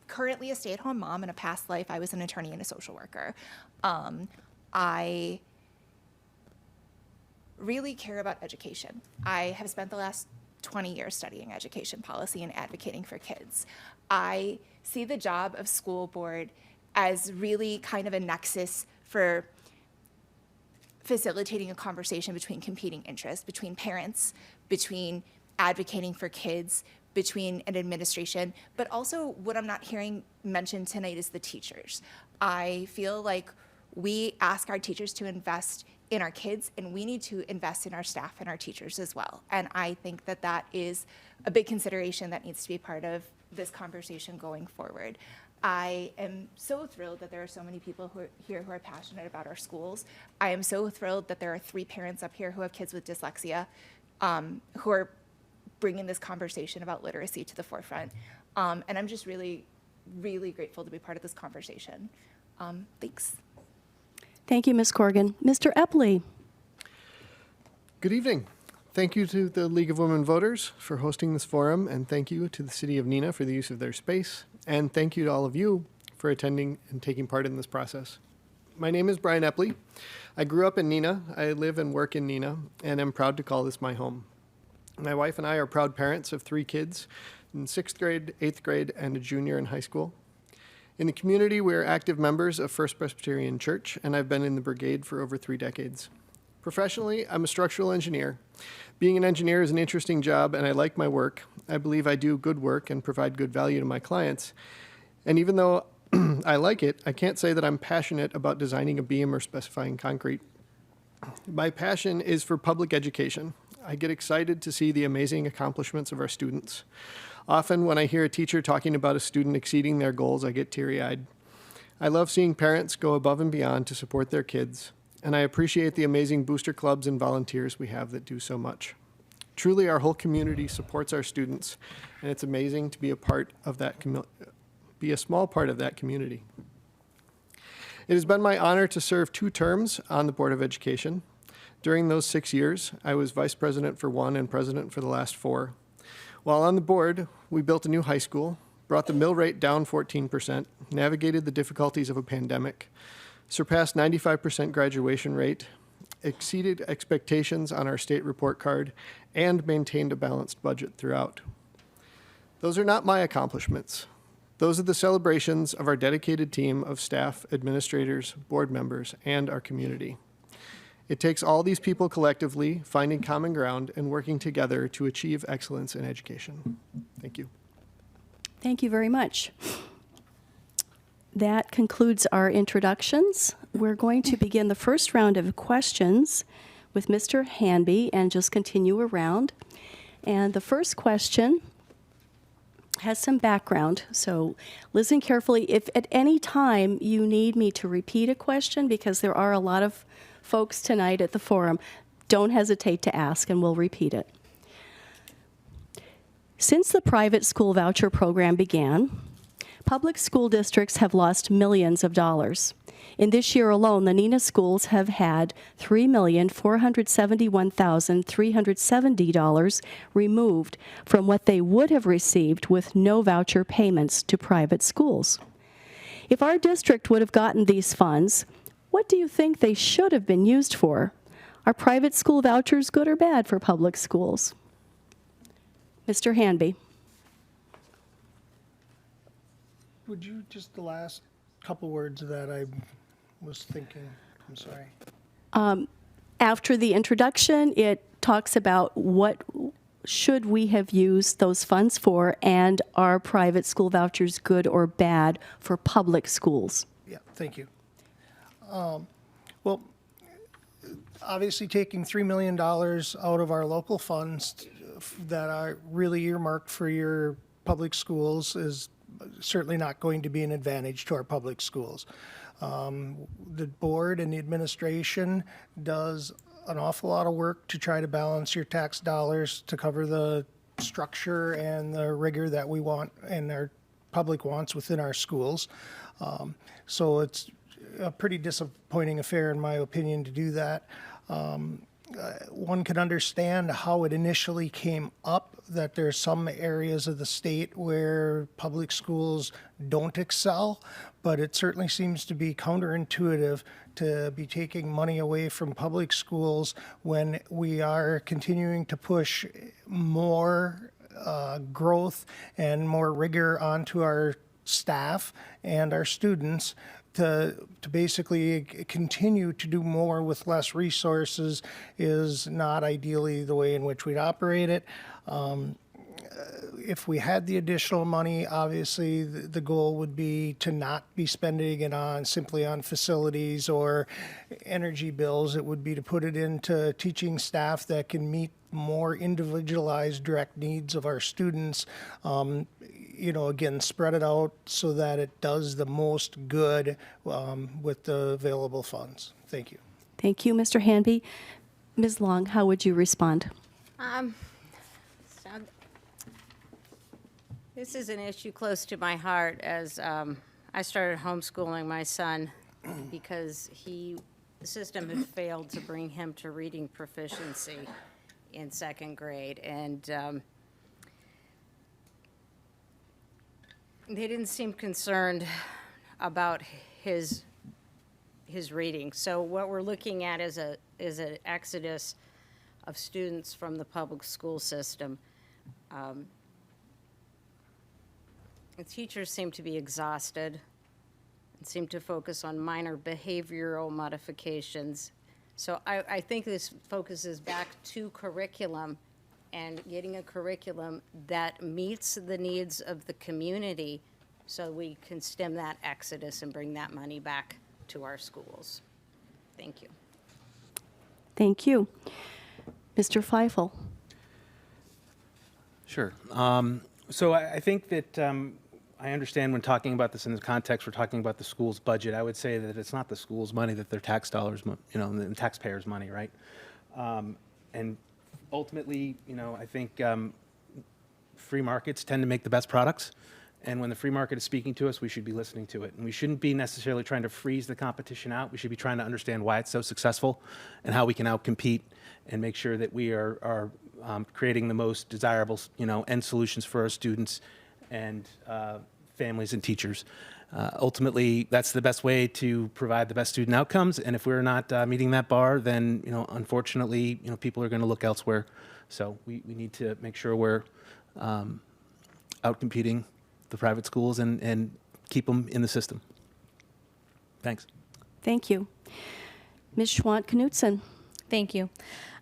currently a stay-at-home mom. In a past life, I was an attorney and a social worker. I really care about education. I have spent the last 20 years studying education policy and advocating for kids. I see the job of school board as really kind of a nexus for facilitating a conversation between competing interests, between parents, between advocating for kids, between an administration, but also what I'm not hearing mentioned tonight is the teachers. I feel like we ask our teachers to invest in our kids, and we need to invest in our staff and our teachers as well. And I think that that is a big consideration that needs to be part of this conversation going forward. I am so thrilled that there are so many people here who are passionate about our schools. I am so thrilled that there are 3 parents up here who have kids with dyslexia, who are bringing this conversation about literacy to the forefront. And I'm just really, really grateful to be part of this conversation. Thanks. Thank you, Ms. Corrigan. Mr. Epley. Good evening. Thank you to the League of Women Voters for hosting this forum, and thank you to the City of Neenah for the use of their space, and thank you to all of you for attending and taking part in this process. My name is Brian Epley. I grew up in Neenah. I live and work in Neenah, and I'm proud to call this my home. My wife and I are proud parents of 3 kids in 6th grade, 8th grade, and a junior in high school. In the community, we are active members of First Presbyterian Church, and I've been in the brigade for over 3 decades. Professionally, I'm a structural engineer. Being an engineer is an interesting job, and I like my work. I believe I do good work and provide good value to my clients. And even though I like it, I can't say that I'm passionate about designing a beam or specifying concrete. My passion is for public education. I get excited to see the amazing accomplishments of our students. Often when I hear a teacher talking about a student exceeding their goals, I get teary-eyed. I love seeing parents go above and beyond to support their kids, and I appreciate the amazing booster clubs and volunteers we have that do so much. Truly, our whole community supports our students, and it's amazing to be a part of that be a small part of that community. It has been my honor to serve 2 terms on the Board of Education. During those 6 years, I was vice president for 1 and president for the last 4. While on the board, we built a new high school, brought the mill rate down 14%, navigated the difficulties of a pandemic, surpassed 95% graduation rate, exceeded expectations on our state report card, and maintained a balanced budget throughout. Those are not my accomplishments. Those are the celebrations of our dedicated team of staff, administrators, board members, and our community. It takes all these people collectively finding common ground and working together to achieve excellence in education. Thank you. Thank you very much. That concludes our introductions. We're going to begin the first round of questions with Mr. Hanby and just continue around. And the first question has some background, so listen carefully. If at any time you need me to repeat a question, because there are a lot of folks tonight at the forum, don't hesitate to ask and we'll repeat it. Since the private school voucher program began, public school districts have lost millions of dollars. In this year alone, the Neenah schools have had $3,471,370 removed from what they would have received with no voucher payments to private schools. If our district would have gotten these funds, what do you think they should have been used for? Are private school vouchers good or bad for public schools? Mr. Hanby. Would you, just the last couple words of that, I was thinking, I'm sorry. After the introduction, it talks about what should we have used those funds for, and are private school vouchers good or bad for public schools? Yeah, thank you. Well, obviously taking $3 million out of our local funds that are really earmarked for your public schools is certainly not going to be an advantage to our public schools. The board and the administration does an awful lot of work to try to balance your tax dollars to cover the structure and the rigor that we want and our public wants within our schools. So it's a pretty disappointing affair, in my opinion, to do that. One can understand how it initially came up, that there's some areas of the state where public schools don't excel, but it certainly seems to be counterintuitive to be taking money away from public schools when we are continuing to push more growth and more rigor onto our staff and our students to basically continue to do more with less resources is not ideally the way in which we'd operate it. If we had the additional money, obviously the goal would be to not be spending it on simply on facilities or energy bills. It would be to put it into teaching staff that can meet more individualized direct needs of our students. You know, again, spread it out so that it does the most good with the available funds. Thank you. Thank you, Mr. Hanby. Ms. Long, how would you respond? So this is an issue close to my heart, as I started homeschooling my son because the system had failed to bring him to reading proficiency in second grade, and they didn't seem concerned about his reading. So what we're looking at is an exodus of students from the public school system. The teachers seem to be exhausted and seem to focus on minor behavioral modifications. So I think this focuses back to curriculum and getting a curriculum that meets the needs of the community so we can stem that exodus and bring that money back to our schools. Thank you. Thank you. Mr. Feifel. Sure. So I think that I understand when talking about this in the context, we're talking about the school's budget. I would say that it's not the school's money, that their tax dollars, the taxpayers' money, right? And ultimately, I think free markets tend to make the best products. And when the free market is speaking to us, we should be listening to it. And we shouldn't be necessarily trying to freeze the competition out. We should be trying to understand why it's so successful and how we can outcompete and make sure that we are creating the most desirable, end solutions for our students and families and teachers. Ultimately, that's the best way to provide the best student outcomes. And if we're not meeting that bar, then unfortunately, people are going to look elsewhere. So we need to make sure we're out-competing the private schools and keep them in the system. Thanks. Thank you. Ms. Schwant-Knudsen. Thank you.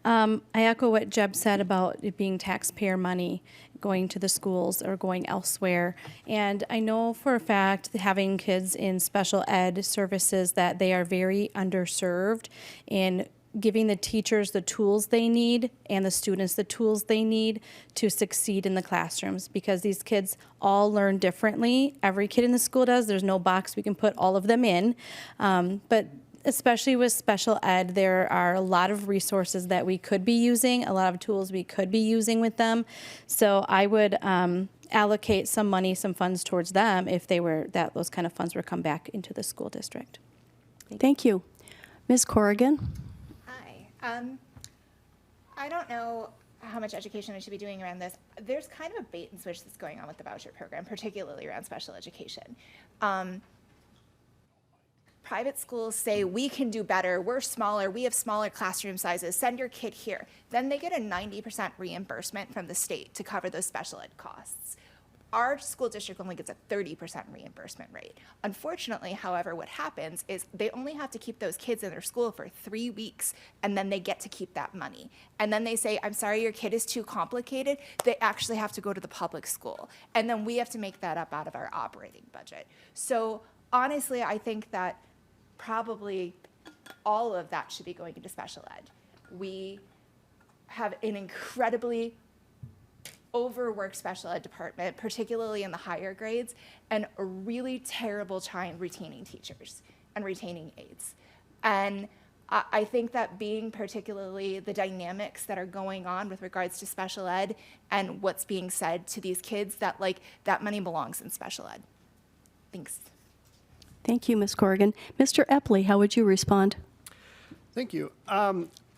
I echo what Jeb said about it being taxpayer money going to the schools or going elsewhere. And I know for a fact that having kids in special ed services that they are very underserved in giving the teachers the tools they need and the students the tools they need to succeed in the classrooms, because these kids all learn differently. Every kid in the school does. There's no box we can put all of them in. But especially with special ed, there are a lot of resources that we could be using, a lot of tools we could be using with them. So I would allocate some money, some funds towards them if those kind of funds were come back into the school district. Thank you. Ms. Corrigan. Hi. I don't know how much education we should be doing around this. There's kind of a bait and switch that's going on with the voucher program, particularly around special education. Private schools say, we can do better, we're smaller, we have smaller classroom sizes, send your kid here. Then they get a 90% reimbursement from the state to cover those special ed costs. Our school district only gets a 30% reimbursement rate. Unfortunately, however, what happens is they only have to keep those kids in their school for 3 weeks, and then they get to keep that money. And then they say, I'm sorry, your kid is too complicated. They actually have to go to the public school. And then we have to make that up out of our operating budget. So honestly, I think that probably all of that should be going into special ed. We have an incredibly overworked special ed department, particularly in the higher grades, and a really terrible time retaining teachers and retaining aides. And I think that being particularly the dynamics that are going on with regards to special ed and what's being said to these kids, that that money belongs in special ed. Thanks. Thank you, Ms. Corrigan. Mr. Epley, how would you respond? Thank you.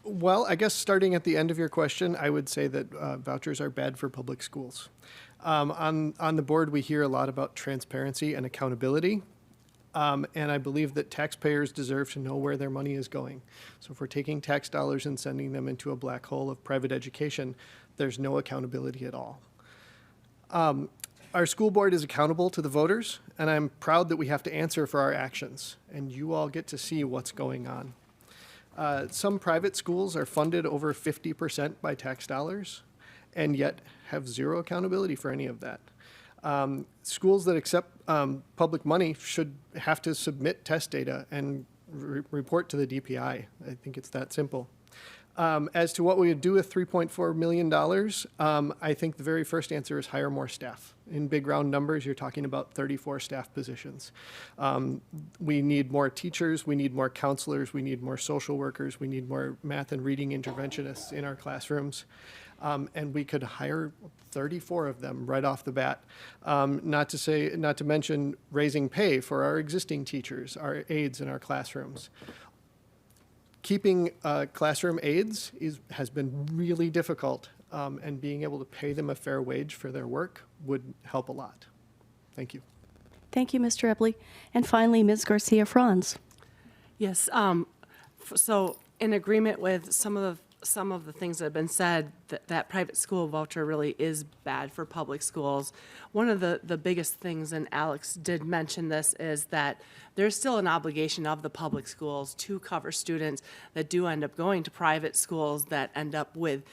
Well, I guess starting at the end of your question, I would say that vouchers are bad for public schools. On the board, we hear a lot about transparency and accountability. And I believe that taxpayers deserve to know where their money is going. So if we're taking tax dollars and sending them into a black hole of private education, there's no accountability at all. Our school board is accountable to the voters, and I'm proud that we have to answer for our actions, and you all get to see what's going on. Some private schools are funded over 50% by tax dollars, and yet have zero accountability for any of that. Schools that accept public money should have to submit test data and report to the DPI. I think it's that simple. As to what we would do with $3.4 million, I think the very first answer is hire more staff. In big round numbers, you're talking about 34 staff positions. We need more teachers, we need more counselors, we need more social workers, we need more math and reading interventionists in our classrooms. And we could hire 34 of them right off the bat. Not to mention raising pay for our existing teachers, our aides in our classrooms. Keeping classroom aides has been really difficult, and being able to pay them a fair wage for their work would help a lot. Thank you. Thank you, Mr. Epley. And finally, Ms. Garcia-Franz. Yes. So in agreement with some of the things that have been said, that private school voucher really is bad for public schools. One of the biggest things, and Alex did mention this, is that there's still an obligation of the public schools to cover students that do end up going to private schools that end up with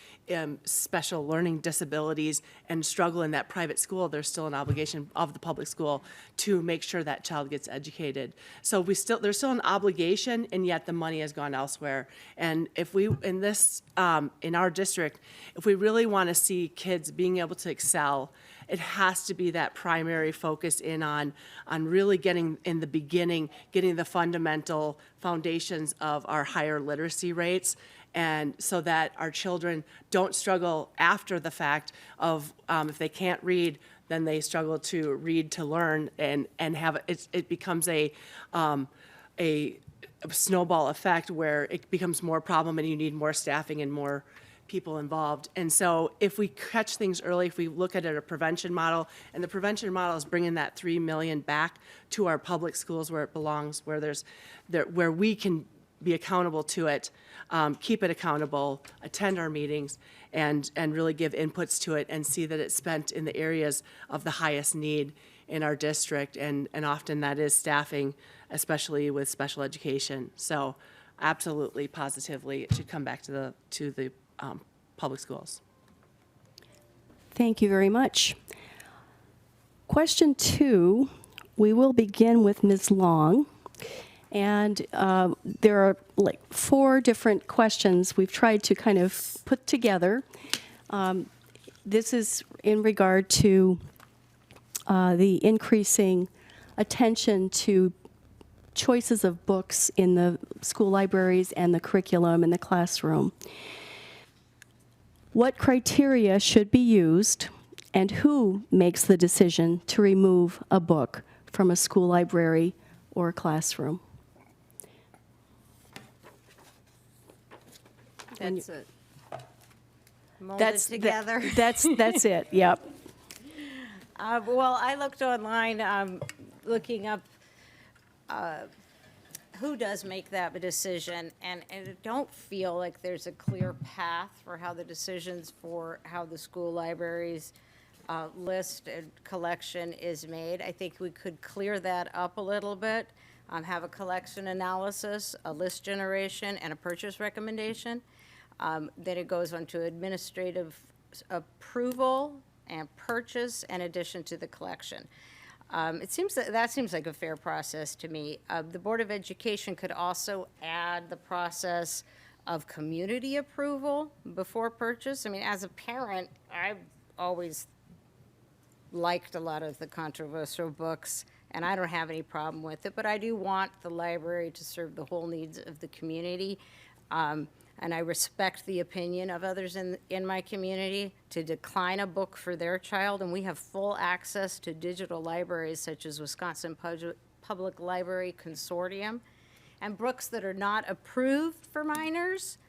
special learning disabilities and struggle in that private school. There's still an obligation of the public school to make sure that child gets educated. So there's still an obligation, and yet the money has gone elsewhere. And if we, in our district, if we really want to see kids being able to excel, it has to be that primary focus in on really getting in the beginning, getting the fundamental foundations of our higher literacy rates, and so that our children don't struggle after the fact of if they can't read, then they struggle to read to learn, and have it becomes a snowball effect where it becomes more problem and you need more staffing and more people involved. And so if we catch things early, if we look at it a prevention model, and the prevention model is bringing that 3 million back to our public schools where it belongs, where we can be accountable to it, keep it accountable, attend our meetings, and really give inputs to it and see that it's spent in the areas of the highest need in our district. And often that is staffing, especially with special education. So absolutely, positively, it should come back to the public schools. Thank you very much. Question 2, we will begin with Ms. Long. And there are like 4 different questions we've tried to kind of put together. This is in regard to the increasing attention to choices of books in the school libraries and the curriculum in the classroom. What criteria should be used, and who makes the decision to remove a book from a school library or classroom? That's it. Molded together. That's it, yep. Well, I looked online, looking up who does make that decision, and I don't feel like there's a clear path for how the decisions for how the school libraries list and collection is made. I think we could clear that up a little bit, have a collection analysis, a list generation, and a purchase recommendation. Then it goes on to administrative approval and purchase in addition to the collection. It seems that seems like a fair process to me. The Board of Education could also add the process of community approval before purchase. I mean, as a parent, I've always liked a lot of the controversial books, and I don't have any problem with it, but I do want the library to serve the whole needs of the community. And I respect the opinion of others in my community to decline a book for their child. And we have full access to digital libraries such as Wisconsin Public Library Consortium. And books that are not approved for minors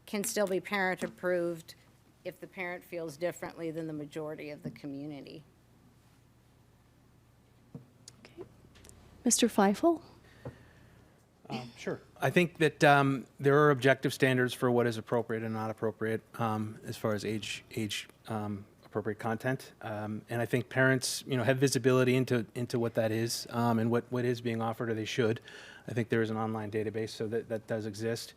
can still be parent approved if the parent feels differently than the majority of the community. Okay. Mr. Feifel? Sure. I think that there are objective standards for what is appropriate and not appropriate as far as age appropriate content, and I think parents, have visibility into what that is and what is being offered, or they should. I think there is an online database, so that does exist.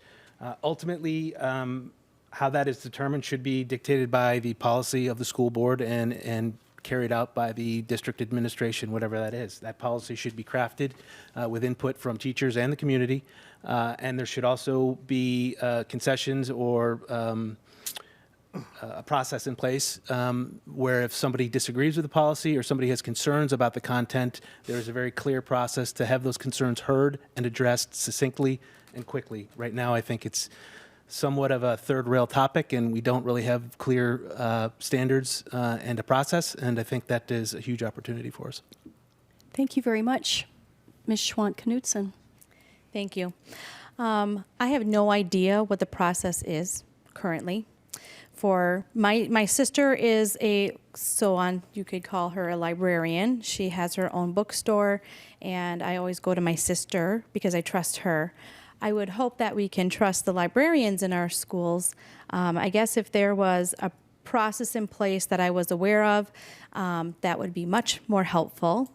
Ultimately, how that is determined should be dictated by the policy of the school board and carried out by the district administration, whatever that is. That policy should be crafted with input from teachers and the community, and there should also be concessions or a process in place where if somebody disagrees with the policy or somebody has concerns about the content, there is a very clear process to have those concerns heard and addressed succinctly and quickly. Right now, I think it's somewhat of a third rail topic, and we don't really have clear standards and a process, and I think that is a huge opportunity for us. Thank you very much. Ms. Schwandt-Knudsen. Thank you. I have no idea what the process is currently. For my sister is you could call her a librarian. She has her own bookstore, and I always go to my sister because I trust her. I would hope that we can trust the librarians in our schools. I guess if there was a process in place that I was aware of, that would be much more helpful.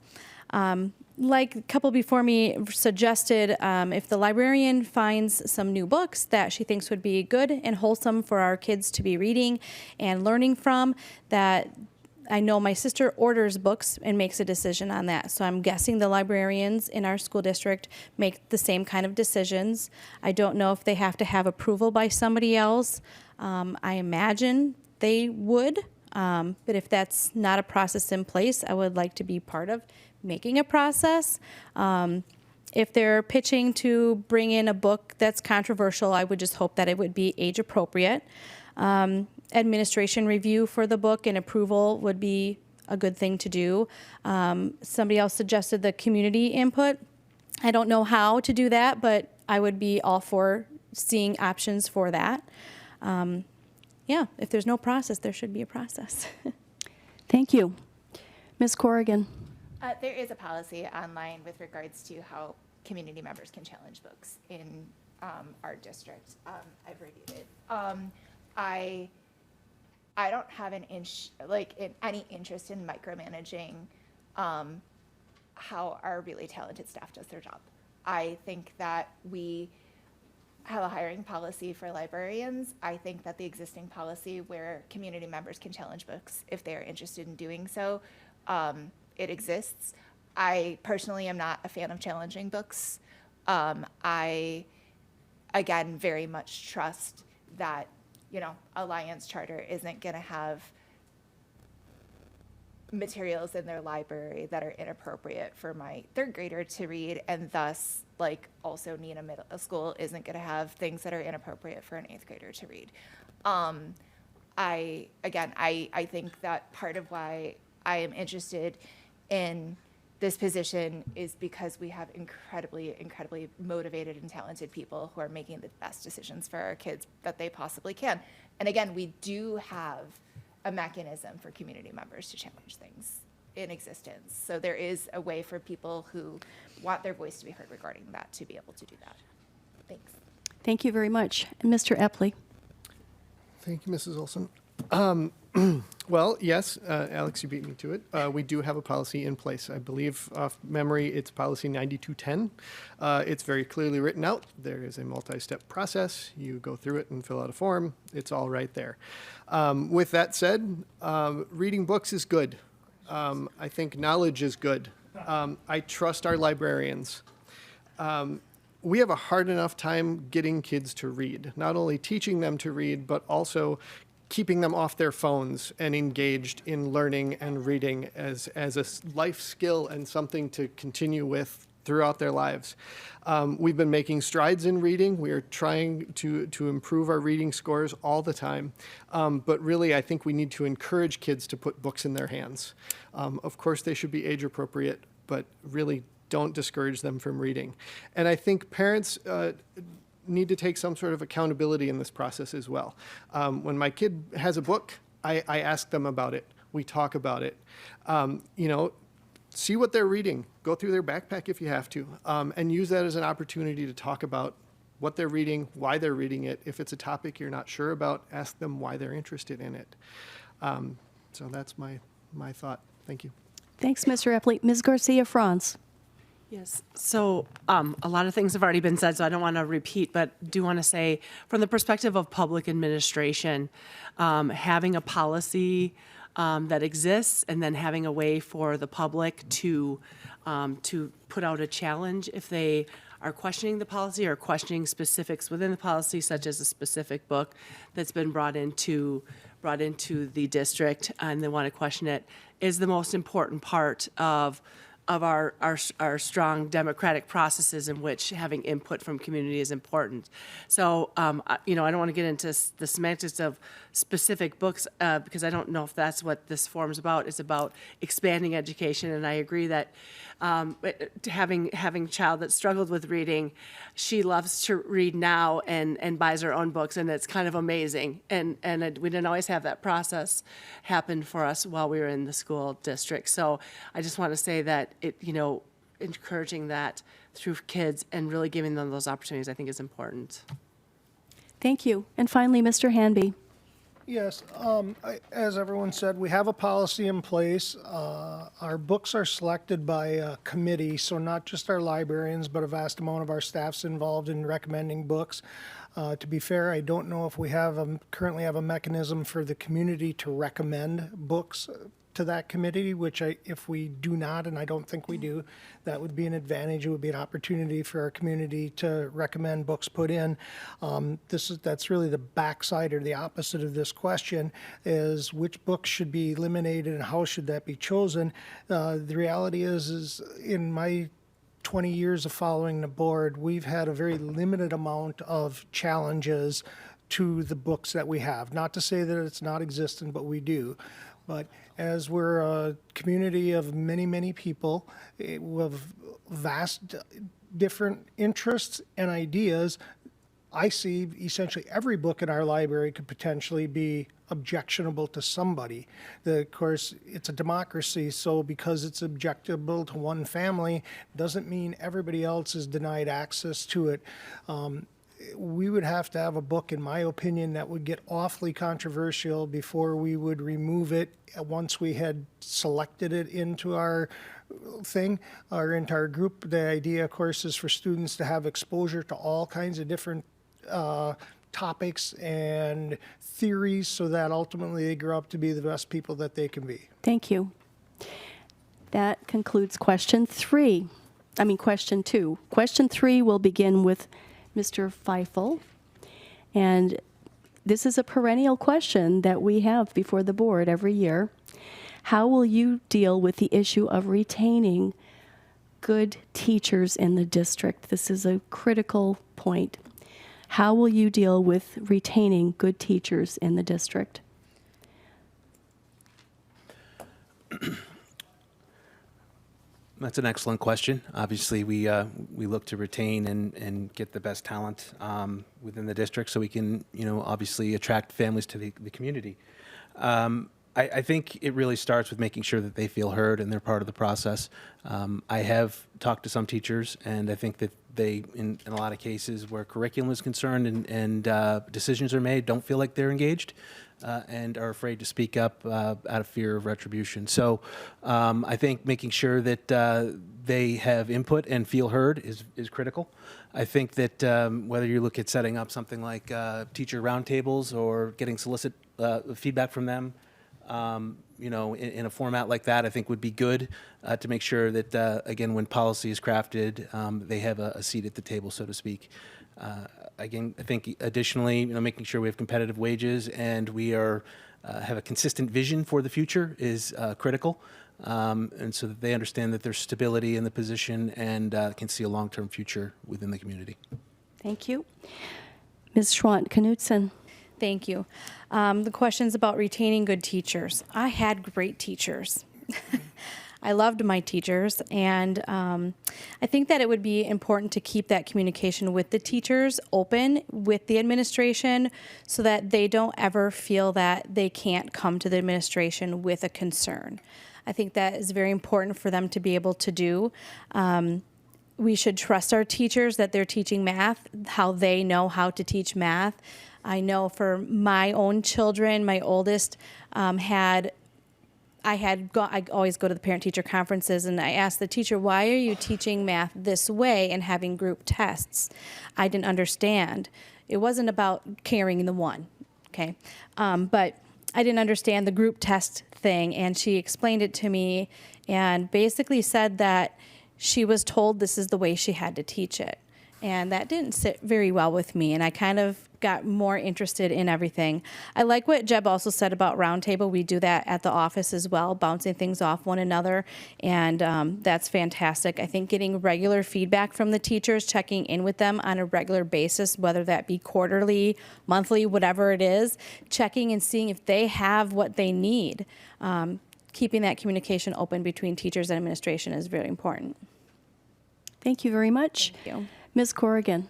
Like a couple before me suggested, if the librarian finds some new books that she thinks would be good and wholesome for our kids to be reading and learning from, that I know my sister orders books and makes a decision on that. So I'm guessing the librarians in our school district make the same kind of decisions. I don't know if they have to have approval by somebody else. I imagine they would, but if that's not a process in place, I would like to be part of making a process. If they're pitching to bring in a book that's controversial, I would just hope that it would be age appropriate. Administration review for the book and approval would be a good thing to do. Somebody else suggested the community input. I don't know how to do that, but I would be all for seeing options for that. yeah, if there's no process, there should be a process. Thank you. Ms. Corrigan. There is a policy online with regards to how community members can challenge books in our district. I've reviewed it. I don't have any interest in micromanaging how our really talented staff does their job. I think that we have a hiring policy for librarians. I think that the existing policy where community members can challenge books if they are interested in doing so, it exists. I personally am not a fan of challenging books. I, again, very much trust that, Alliance Charter isn't going to have materials in their library that are inappropriate for my third grader to read, and thus, also Neenah Middle School isn't going to have things that are inappropriate for an eighth grader to read. I think that part of why I am interested in this position is because we have incredibly, incredibly motivated and talented people who are making the best decisions for our kids that they possibly can. And again, we do have a mechanism for community members to challenge things in existence. So there is a way for people who want their voice to be heard regarding that to be able to do that. Thanks. Thank you very much. And Mr. Epley. Thank you, Mrs. Olson. Well, yes, Alex, you beat me to it. We do have a policy in place. I believe, off memory, it's policy 9210. It's very clearly written out. There is a multi-step process. You go through it and fill out a form. It's all right there. With that said, reading books is good. I think knowledge is good. I trust our librarians. We have a hard enough time getting kids to read, not only teaching them to read, but also keeping them off their phones and engaged in learning and reading as a life skill and something to continue with throughout their lives. We've been making strides in reading. We are trying to improve our reading scores all the time. But really, I think we need to encourage kids to put books in their hands. Of course, they should be age appropriate, but really don't discourage them from reading. And I think parents need to take some sort of accountability in this process as well. When my kid has a book, I ask them about it. We talk about it. See what they're reading. Go through their backpack if you have to, and use that as an opportunity to talk about what they're reading, why they're reading it. If it's a topic you're not sure about, ask them why they're interested in it. So that's my thought. Thank you. Thanks, Mr. Epley. Ms. Garcia-Franz. Yes, so a lot of things have already been said, so I don't want to repeat, but do want to say, from the perspective of public administration, having a policy that exists and then having a way for the public to put out a challenge if they are questioning the policy or questioning specifics within the policy, such as a specific book that's been brought into the district and they want to question it, is the most important part of our strong democratic processes in which having input from community is important. So, I don't want to get into the semantics of specific books because I don't know if that's what this forum is about. It's about expanding education, and I agree that having a child that struggled with reading, she loves to read now and buys her own books, and it's kind of amazing. And we didn't always have that process happen for us while we were in the school district. So I just want to say that encouraging that through kids and really giving them those opportunities, I think, is important. Thank you. And finally, Mr. Hanby. Yes, as everyone said, we have a policy in place. Our books are selected by a committee, so not just our librarians, but a vast amount of our staff's involved in recommending books. To be fair, I don't know if we currently have a mechanism for the community to recommend books to that committee, which if we do not, and I don't think we do, that would be an advantage. It would be an opportunity for our community to recommend books put in. That's really the backside or the opposite of this question, is which books should be eliminated and how should that be chosen. The reality is in my 20 years of following the board, we've had a very limited amount of challenges to the books that we have. Not to say that it's not existent, but we do. But as we're a community of many, many people with vast different interests and ideas, I see essentially every book in our library could potentially be objectionable to somebody. Of course, it's a democracy, so because it's objectionable to one family doesn't mean everybody else is denied access to it. We would have to have a book, in my opinion, that would get awfully controversial before we would remove it once we had selected it into our thing or into our group. The idea, of course, is for students to have exposure to all kinds of different topics and theories so that ultimately they grow up to be the best people that they can be. Thank you. That concludes question 2. Question 3 will begin with Mr. Feifel. And this is a perennial question that we have before the board every year. How will you deal with the issue of retaining good teachers in the district? This is a critical point. How will you deal with retaining good teachers in the district? That's an excellent question. Obviously, we look to retain and get the best talent within the district so we can, obviously attract families to the community. I think it really starts with making sure that they feel heard and they're part of the process. I have talked to some teachers, and I think that they, in a lot of cases where curriculum is concerned and decisions are made, don't feel like they're engaged and are afraid to speak up out of fear of retribution. So I think making sure that they have input and feel heard is critical. I think that whether you look at setting up something like teacher roundtables or getting solicit feedback from them, in a format like that, I think would be good to make sure that, again, when policy is crafted, they have a seat at the table, so to speak. Again, I think additionally, making sure we have competitive wages and we have a consistent vision for the future is critical, and so that they understand that there's stability in the position and can see a long-term future within the community. Thank you. Ms. Schwant-Knudsen. Thank you. The question's about retaining good teachers. I had great teachers. I loved my teachers, and I think that it would be important to keep that communication with the teachers open with the administration so that they don't ever feel that they can't come to the administration with a concern. I think that is very important for them to be able to do. We should trust our teachers that they're teaching math, how they know how to teach math. I know for my own children, my oldest I always go to the parent-teacher conferences, and I asked the teacher, why are you teaching math this way and having group tests? I didn't understand. It wasn't about carrying the one, okay? But I didn't understand the group test thing, and she explained it to me and basically said that she was told this is the way she had to teach it. And that didn't sit very well with me, and I kind of got more interested in everything. I like what Jeb also said about roundtable. We do that at the office as well, bouncing things off one another, and that's fantastic. I think getting regular feedback from the teachers, checking in with them on a regular basis, whether that be quarterly, monthly, whatever it is, checking and seeing if they have what they need. Keeping that communication open between teachers and administration is very important. Thank you very much. Thank you. Ms. Corrigan.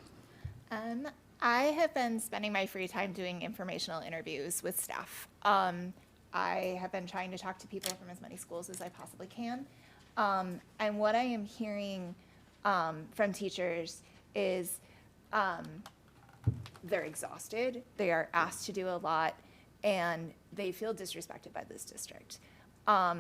I have been spending my free time doing informational interviews with staff. I have been trying to talk to people from as many schools as I possibly can. And what I am hearing from teachers is they're exhausted, they are asked to do a lot, and they feel disrespected by this district. I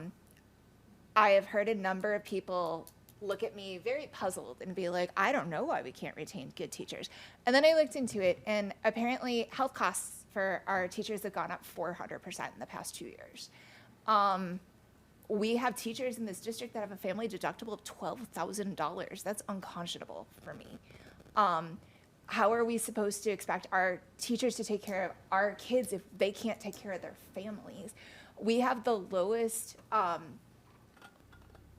have heard a number of people look at me very puzzled and be like, I don't know why we can't retain good teachers. And then I looked into it, and apparently health costs for our teachers have gone up 400% in the past 2 years. We have teachers in this district that have a family deductible of $12,000. That's unconscionable for me. How are we supposed to expect our teachers to take care of our kids if they can't take care of their families? We have the lowest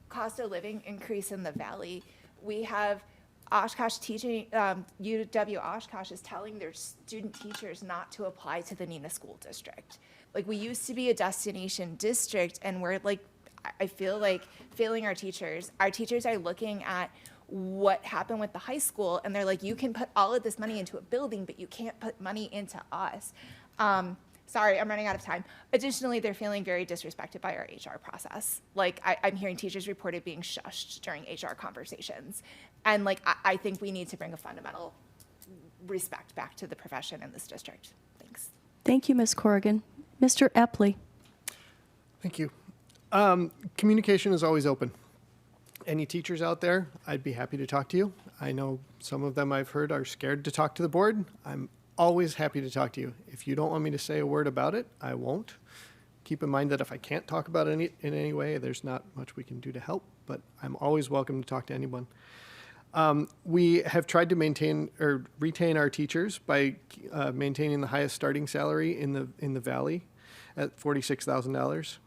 cost of living increase in the valley. We have Oshkosh teaching, UW Oshkosh is telling their student teachers not to apply to the Neenah school district. Like, we used to be a destination district, and we're like, I feel like failing our teachers. Our teachers are looking at what happened with the high school, and they're like, you can put all of this money into a building, but you can't put money into us. Sorry, I'm running out of time. Additionally, they're feeling very disrespected by our HR process. Like, I'm hearing teachers reported being shushed during HR conversations. And like, I think we need to bring a fundamental respect back to the profession in this district. Thanks. Thank you, Ms. Corrigan. Mr. Epley. Thank you. Communication is always open. Any teachers out there, I'd be happy to talk to you. I know some of them I've heard are scared to talk to the board. I'm always happy to talk to you. If you don't want me to say a word about it, I won't. Keep in mind that if I can't talk about it in any way, there's not much we can do to help, but I'm always welcome to talk to anyone. We have tried to maintain or retain our teachers by maintaining the highest starting salary in the valley at $46,000.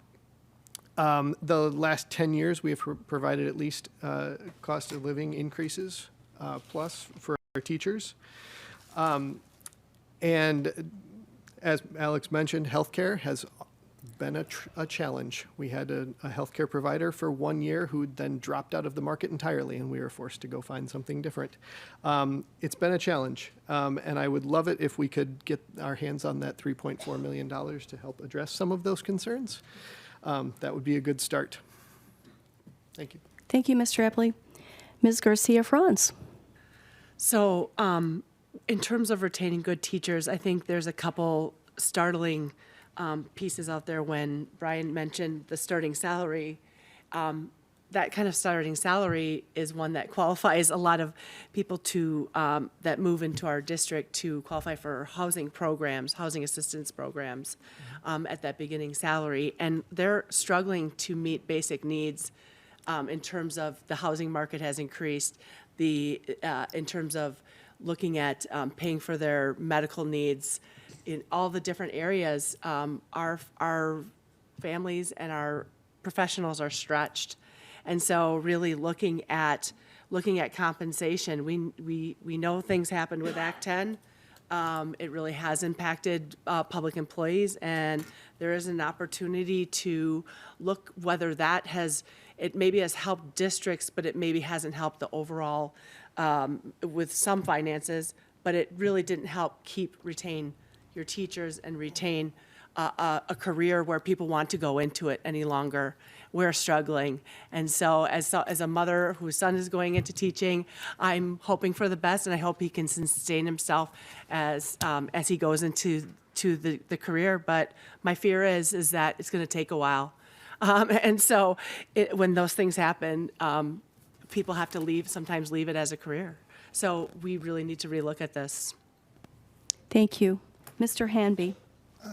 The last 10 years, we have provided at least cost of living increases plus for our teachers. And as Alex mentioned, healthcare has been a challenge. We had a healthcare provider for 1 year who then dropped out of the market entirely, and we were forced to go find something different. It's been a challenge, and I would love it if we could get our hands on that $3.4 million to help address some of those concerns. That would be a good start. Thank you. Thank you, Mr. Epley. Ms. Garcia-Franz. So in terms of retaining good teachers, I think there's a couple startling pieces out there when Brian mentioned the starting salary. That kind of starting salary is one that qualifies a lot of people to that move into our district to qualify for housing programs, housing assistance programs at that beginning salary. And they're struggling to meet basic needs in terms of the housing market has increased, in terms of looking at paying for their medical needs in all the different areas. Our families and our professionals are stretched. And so really looking at compensation, we know things happened with Act 10. It really has impacted public employees, and there is an opportunity to look whether it maybe has helped districts, but it maybe hasn't helped the overall with some finances, but it really didn't help retain your teachers and retain a career where people want to go into it any longer. We're struggling. And so as a mother whose son is going into teaching, I'm hoping for the best, and I hope he can sustain himself as he goes into the career. But my fear is that it's going to take a while. And so when those things happen, people have to sometimes leave it as a career. So we really need to relook at this. Thank you. Mr. Hanby.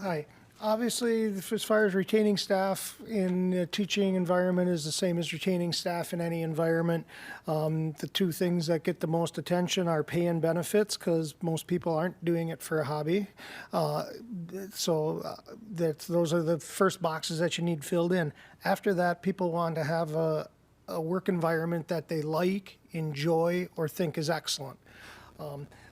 Hi. Obviously, as far as retaining staff in a teaching environment is the same as retaining staff in any environment. The two things that get the most attention are pay and benefits, because most people aren't doing it for a hobby. Those are the first boxes that you need filled in. After that, people want to have a work environment that they like, enjoy, or think is excellent.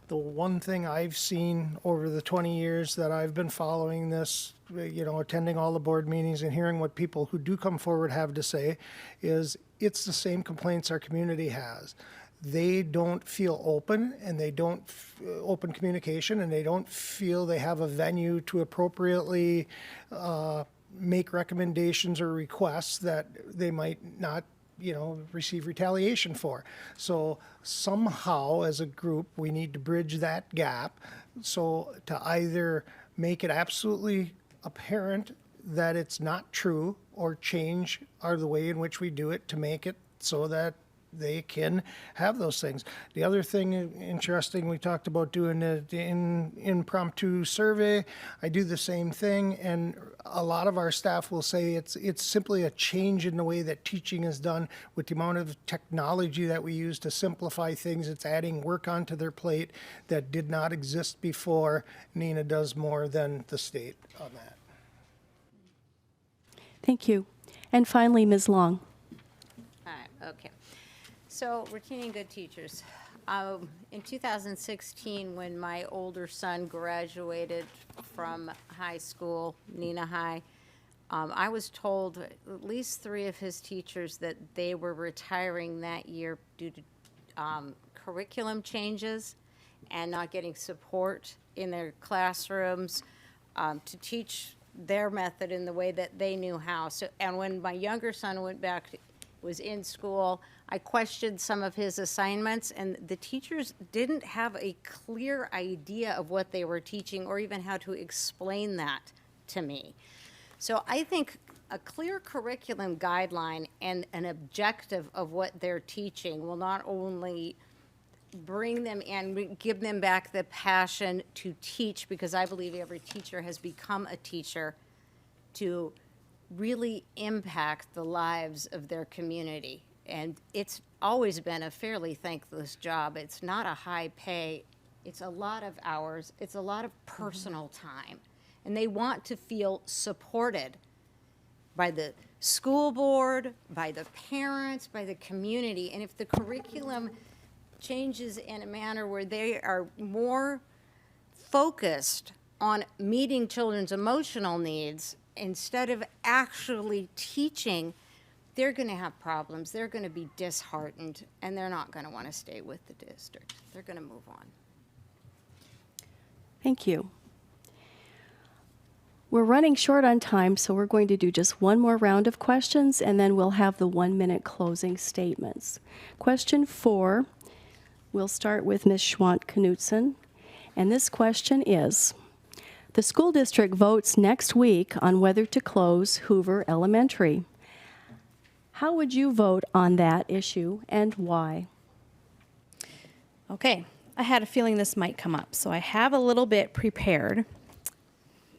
The one thing I've seen over the 20 years that I've been following this, attending all the board meetings and hearing what people who do come forward have to say, is it's the same complaints our community has. They don't feel open, and they don't open communication, and they don't feel they have a venue to appropriately make recommendations or requests that they might not receive retaliation for. So somehow, as a group, we need to bridge that gap. So to either make it absolutely apparent that it's not true, or change the way in which we do it to make it so that they can have those things. The other thing interesting, we talked about doing an impromptu survey. I do the same thing, and a lot of our staff will say it's simply a change in the way that teaching is done with the amount of technology that we use to simplify things. It's adding work onto their plate that did not exist before. Neenah does more than the state on that. Thank you. And finally, Ms. Long. All right, okay. So retaining good teachers. In 2016, when my older son graduated from high school, Neenah High, I was told at least 3 of his teachers that they were retiring that year due to curriculum changes and not getting support in their classrooms to teach their method in the way that they knew how. So, and when my younger son was in school, I questioned some of his assignments, and the teachers didn't have a clear idea of what they were teaching or even how to explain that to me. So I think a clear curriculum guideline and an objective of what they're teaching will not only bring them and give them back the passion to teach, because I believe every teacher has become a teacher to really impact the lives of their community. And it's always been a fairly thankless job. It's not a high pay. It's a lot of hours. It's a lot of personal time. And they want to feel supported by the school board, by the parents, by the community. And if the curriculum changes in a manner where they are more focused on meeting children's emotional needs instead of actually teaching, they're going to have problems. They're going to be disheartened, and they're not going to want to stay with the district. They're going to move on. Thank you. We're running short on time, so we're going to do just one more round of questions, and then we'll have the 1-minute closing statements. Question 4, we'll start with Ms. Schwant-Knudsen, and this question is, the school district votes next week on whether to close Hoover Elementary. How would you vote on that issue and why? Okay, I had a feeling this might come up, so I have a little bit prepared.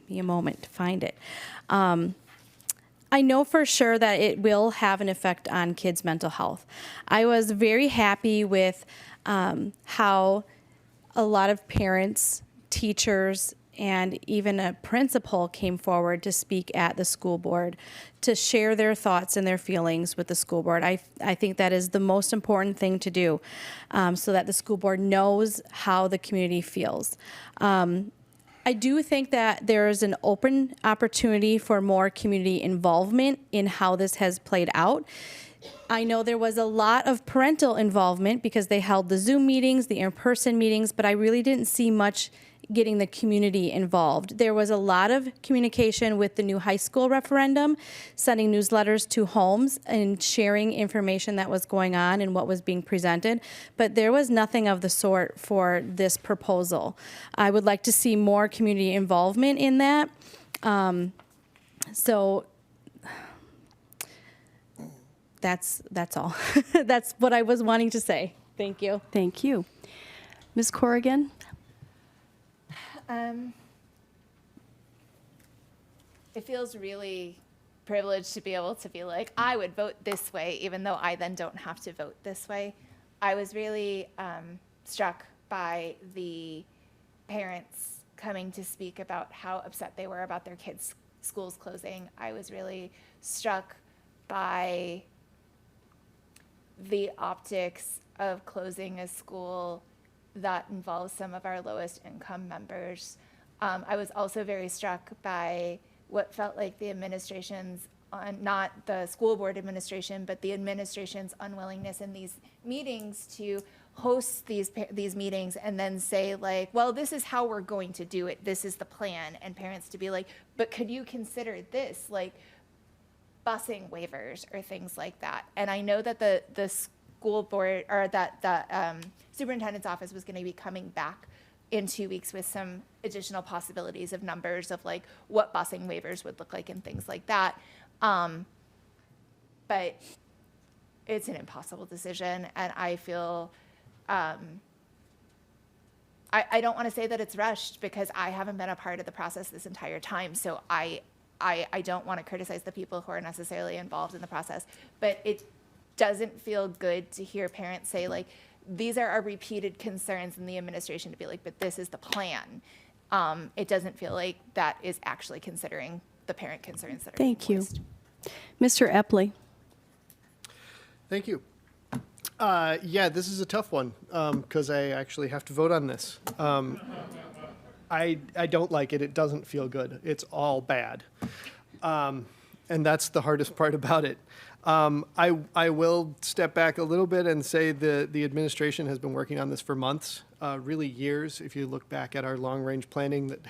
Give me a moment to find it. I know for sure that it will have an effect on kids' mental health. I was very happy with how a lot of parents, teachers, and even a principal came forward to speak at the school board to share their thoughts and their feelings with the school board. I think that is the most important thing to do, so that the school board knows how the community feels. I do think that there is an open opportunity for more community involvement in how this has played out. I know there was a lot of parental involvement because they held the Zoom meetings, the in-person meetings, but I really didn't see much getting the community involved. There was a lot of communication with the new high school referendum, sending newsletters to homes and sharing information that was going on and what was being presented, but there was nothing of the sort for this proposal. I would like to see more community involvement in that. So that's all. That's what I was wanting to say. Thank you. Thank you. Ms. Corrigan? It feels really privileged to be able to be like, I would vote this way, even though I then don't have to vote this way. I was really struck by the parents coming to speak about how upset they were about their kids' schools closing. I was really struck by the optics of closing a school that involves some of our lowest income members. I was also very struck by what felt like the administration's, not the school board administration, but the administration's unwillingness in these meetings to host these meetings and then say like, well, this is how we're going to do it. This is the plan. And parents to be like, but could you consider this, like busing waivers or things like that? And I know that the school board, or that the superintendent's office was going to be coming back in 2 weeks with some additional possibilities of numbers of like what busing waivers would look like and things like that. But it's an impossible decision, and I feel I don't want to say that it's rushed because I haven't been a part of the process this entire time, so I don't want to criticize the people who are necessarily involved in the process, but it doesn't feel good to hear parents say like, these are our repeated concerns, and the administration to be like, but this is the plan. It doesn't feel like that is actually considering the parent concerns that are being Thank you. voiced. Mr. Epley? Thank you. Yeah, this is a tough one because I actually have to vote on this. I don't like it. It doesn't feel good. It's all bad. And that's the hardest part about it. I will step back a little bit and say the administration has been working on this for months, really years, if you look back at our long-range planning that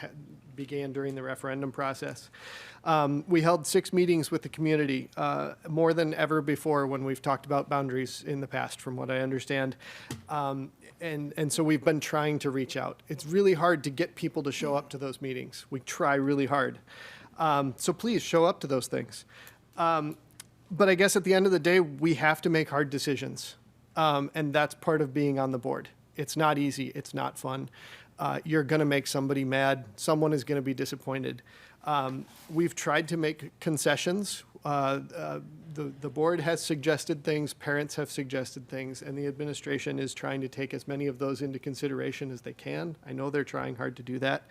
began during the referendum process. We held 6 meetings with the community, more than ever before when we've talked about boundaries in the past, from what I understand. And so we've been trying to reach out. It's really hard to get people to show up to those meetings. We try really hard. So please show up to those things. But I guess at the end of the day, we have to make hard decisions. And that's part of being on the board. It's not easy. It's not fun. You're going to make somebody mad. Someone is going to be disappointed. We've tried to make concessions. The board has suggested things, parents have suggested things, and the administration is trying to take as many of those into consideration as they can. I know they're trying hard to do that.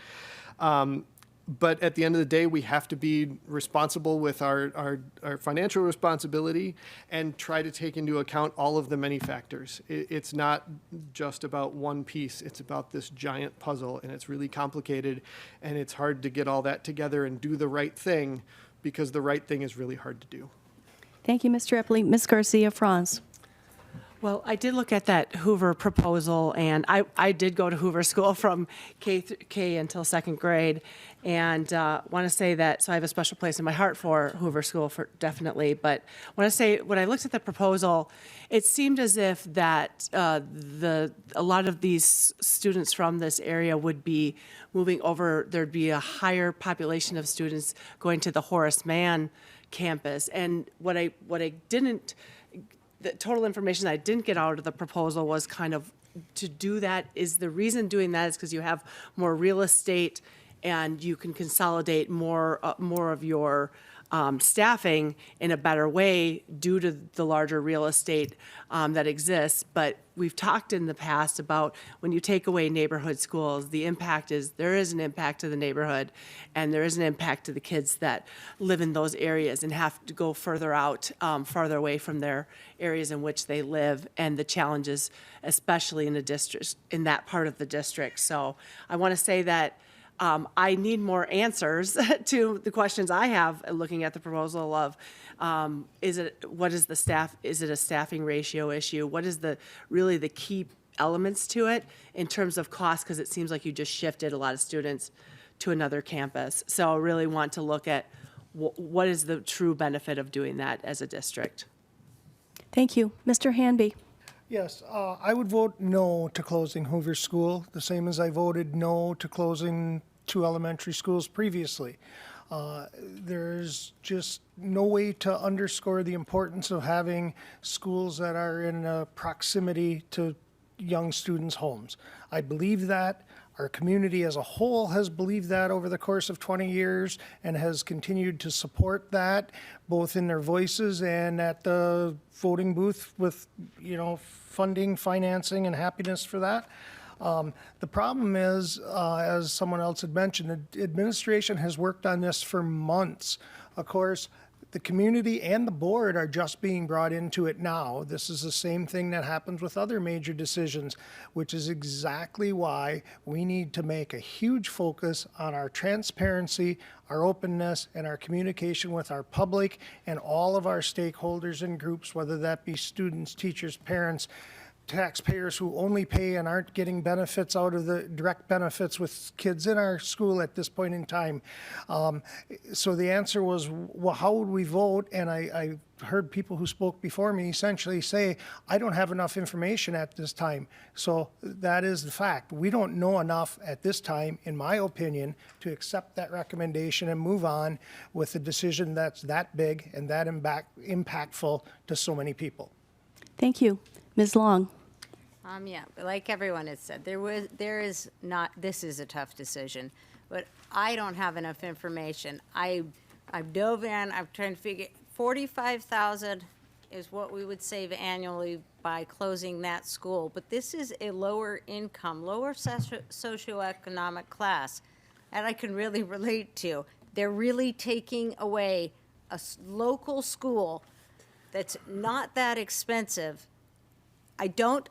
But at the end of the day, we have to be responsible with our financial responsibility and try to take into account all of the many factors. It's not just about one piece. It's about this giant puzzle, and it's really complicated, and it's hard to get all that together and do the right thing, because the right thing is really hard to do. Thank you, Mr. Epley. Ms. Garcia-Franz. Well, I did look at that Hoover proposal, and I did go to Hoover School from K until 2nd grade, and want to say that, so I have a special place in my heart for Hoover School, for definitely, but I want to say, when I looked at the proposal, it seemed as if that a lot of these students from this area would be moving over. There'd be a higher population of students going to the Horace Mann campus, and what I didn't, the total information I didn't get out of the proposal was kind of to do that. Is the reason doing that is because you have more real estate and you can consolidate more of your staffing in a better way due to the larger real estate that exists. But we've talked in the past about when you take away neighborhood schools, the impact is there is an impact to the neighborhood, and there is an impact to the kids that live in those areas and have to go further out, farther away from their areas in which they live, and the challenges, especially in the district, in that part of the district. So I want to say that I need more answers to the questions I have looking at the proposal of, is it a staffing ratio issue? What is really the key elements to it in terms of cost? Because it seems like you just shifted a lot of students to another campus. So I really want to look at what is the true benefit of doing that as a district. Thank you. Mr. Hanby. Yes, I would vote no to closing Hoover School, the same as I voted no to closing 2 elementary schools previously. There's just no way to underscore the importance of having schools that are in proximity to young students' homes. I believe that. Our community as a whole has believed that over the course of 20 years and has continued to support that, both in their voices and at the voting booth with, funding, financing, and happiness for that. The problem is, as someone else had mentioned, the administration has worked on this for months. Of course, the community and the board are just being brought into it now. This is the same thing that happens with other major decisions, which is exactly why we need to make a huge focus on our transparency, our openness, and our communication with our public and all of our stakeholders and groups, whether that be students, teachers, parents, taxpayers who only pay and aren't getting benefits out of the direct benefits with kids in our school at this point in time. So the answer was, well, how would we vote? And I heard people who spoke before me essentially say, I don't have enough information at this time. So that is the fact. We don't know enough at this time, in my opinion, to accept that recommendation and move on with a decision that's that big and that impactful to so many people. Thank you. Ms. Long. Yeah, like everyone has said, this is a tough decision, but I don't have enough information. I've dove in, I'm trying to figure, 45,000 is what we would save annually by closing that school, but this is a lower income, lower socioeconomic class, that I can really relate to. They're really taking away a local school that's not that expensive. I don't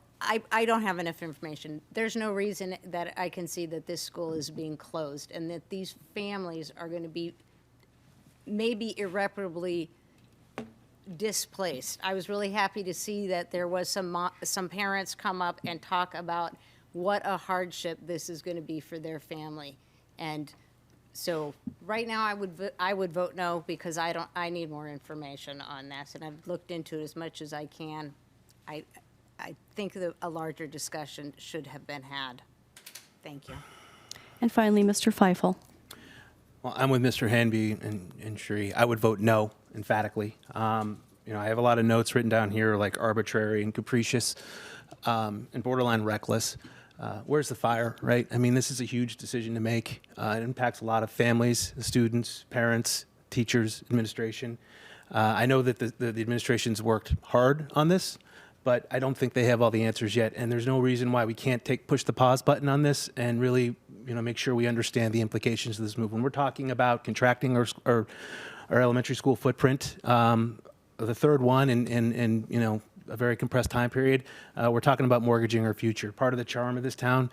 have enough information. There's no reason that I can see that this school is being closed and that these families are going to be maybe irreparably displaced. I was really happy to see that there was some parents come up and talk about what a hardship this is going to be for their family. And so right now I would vote no, because I need more information on this, and I've looked into it as much as I can. I think that a larger discussion should have been had. Thank you. And finally, Mr. Feifel. Well, I'm with Mr. Hanby and Sheree. I would vote no, emphatically. You know, I have a lot of notes written down here, like arbitrary and capricious, and borderline reckless. Where's the fire, right? I mean, this is a huge decision to make. It impacts a lot of families, students, parents, teachers, administration. I know that the administration's worked hard on this, but I don't think they have all the answers yet. And there's no reason why we can't push the pause button on this and really, you know, make sure we understand the implications of this move. When we're talking about contracting our elementary school footprint, the third one, and you know, a very compressed time period, we're talking about mortgaging our future. Part of the charm of this town,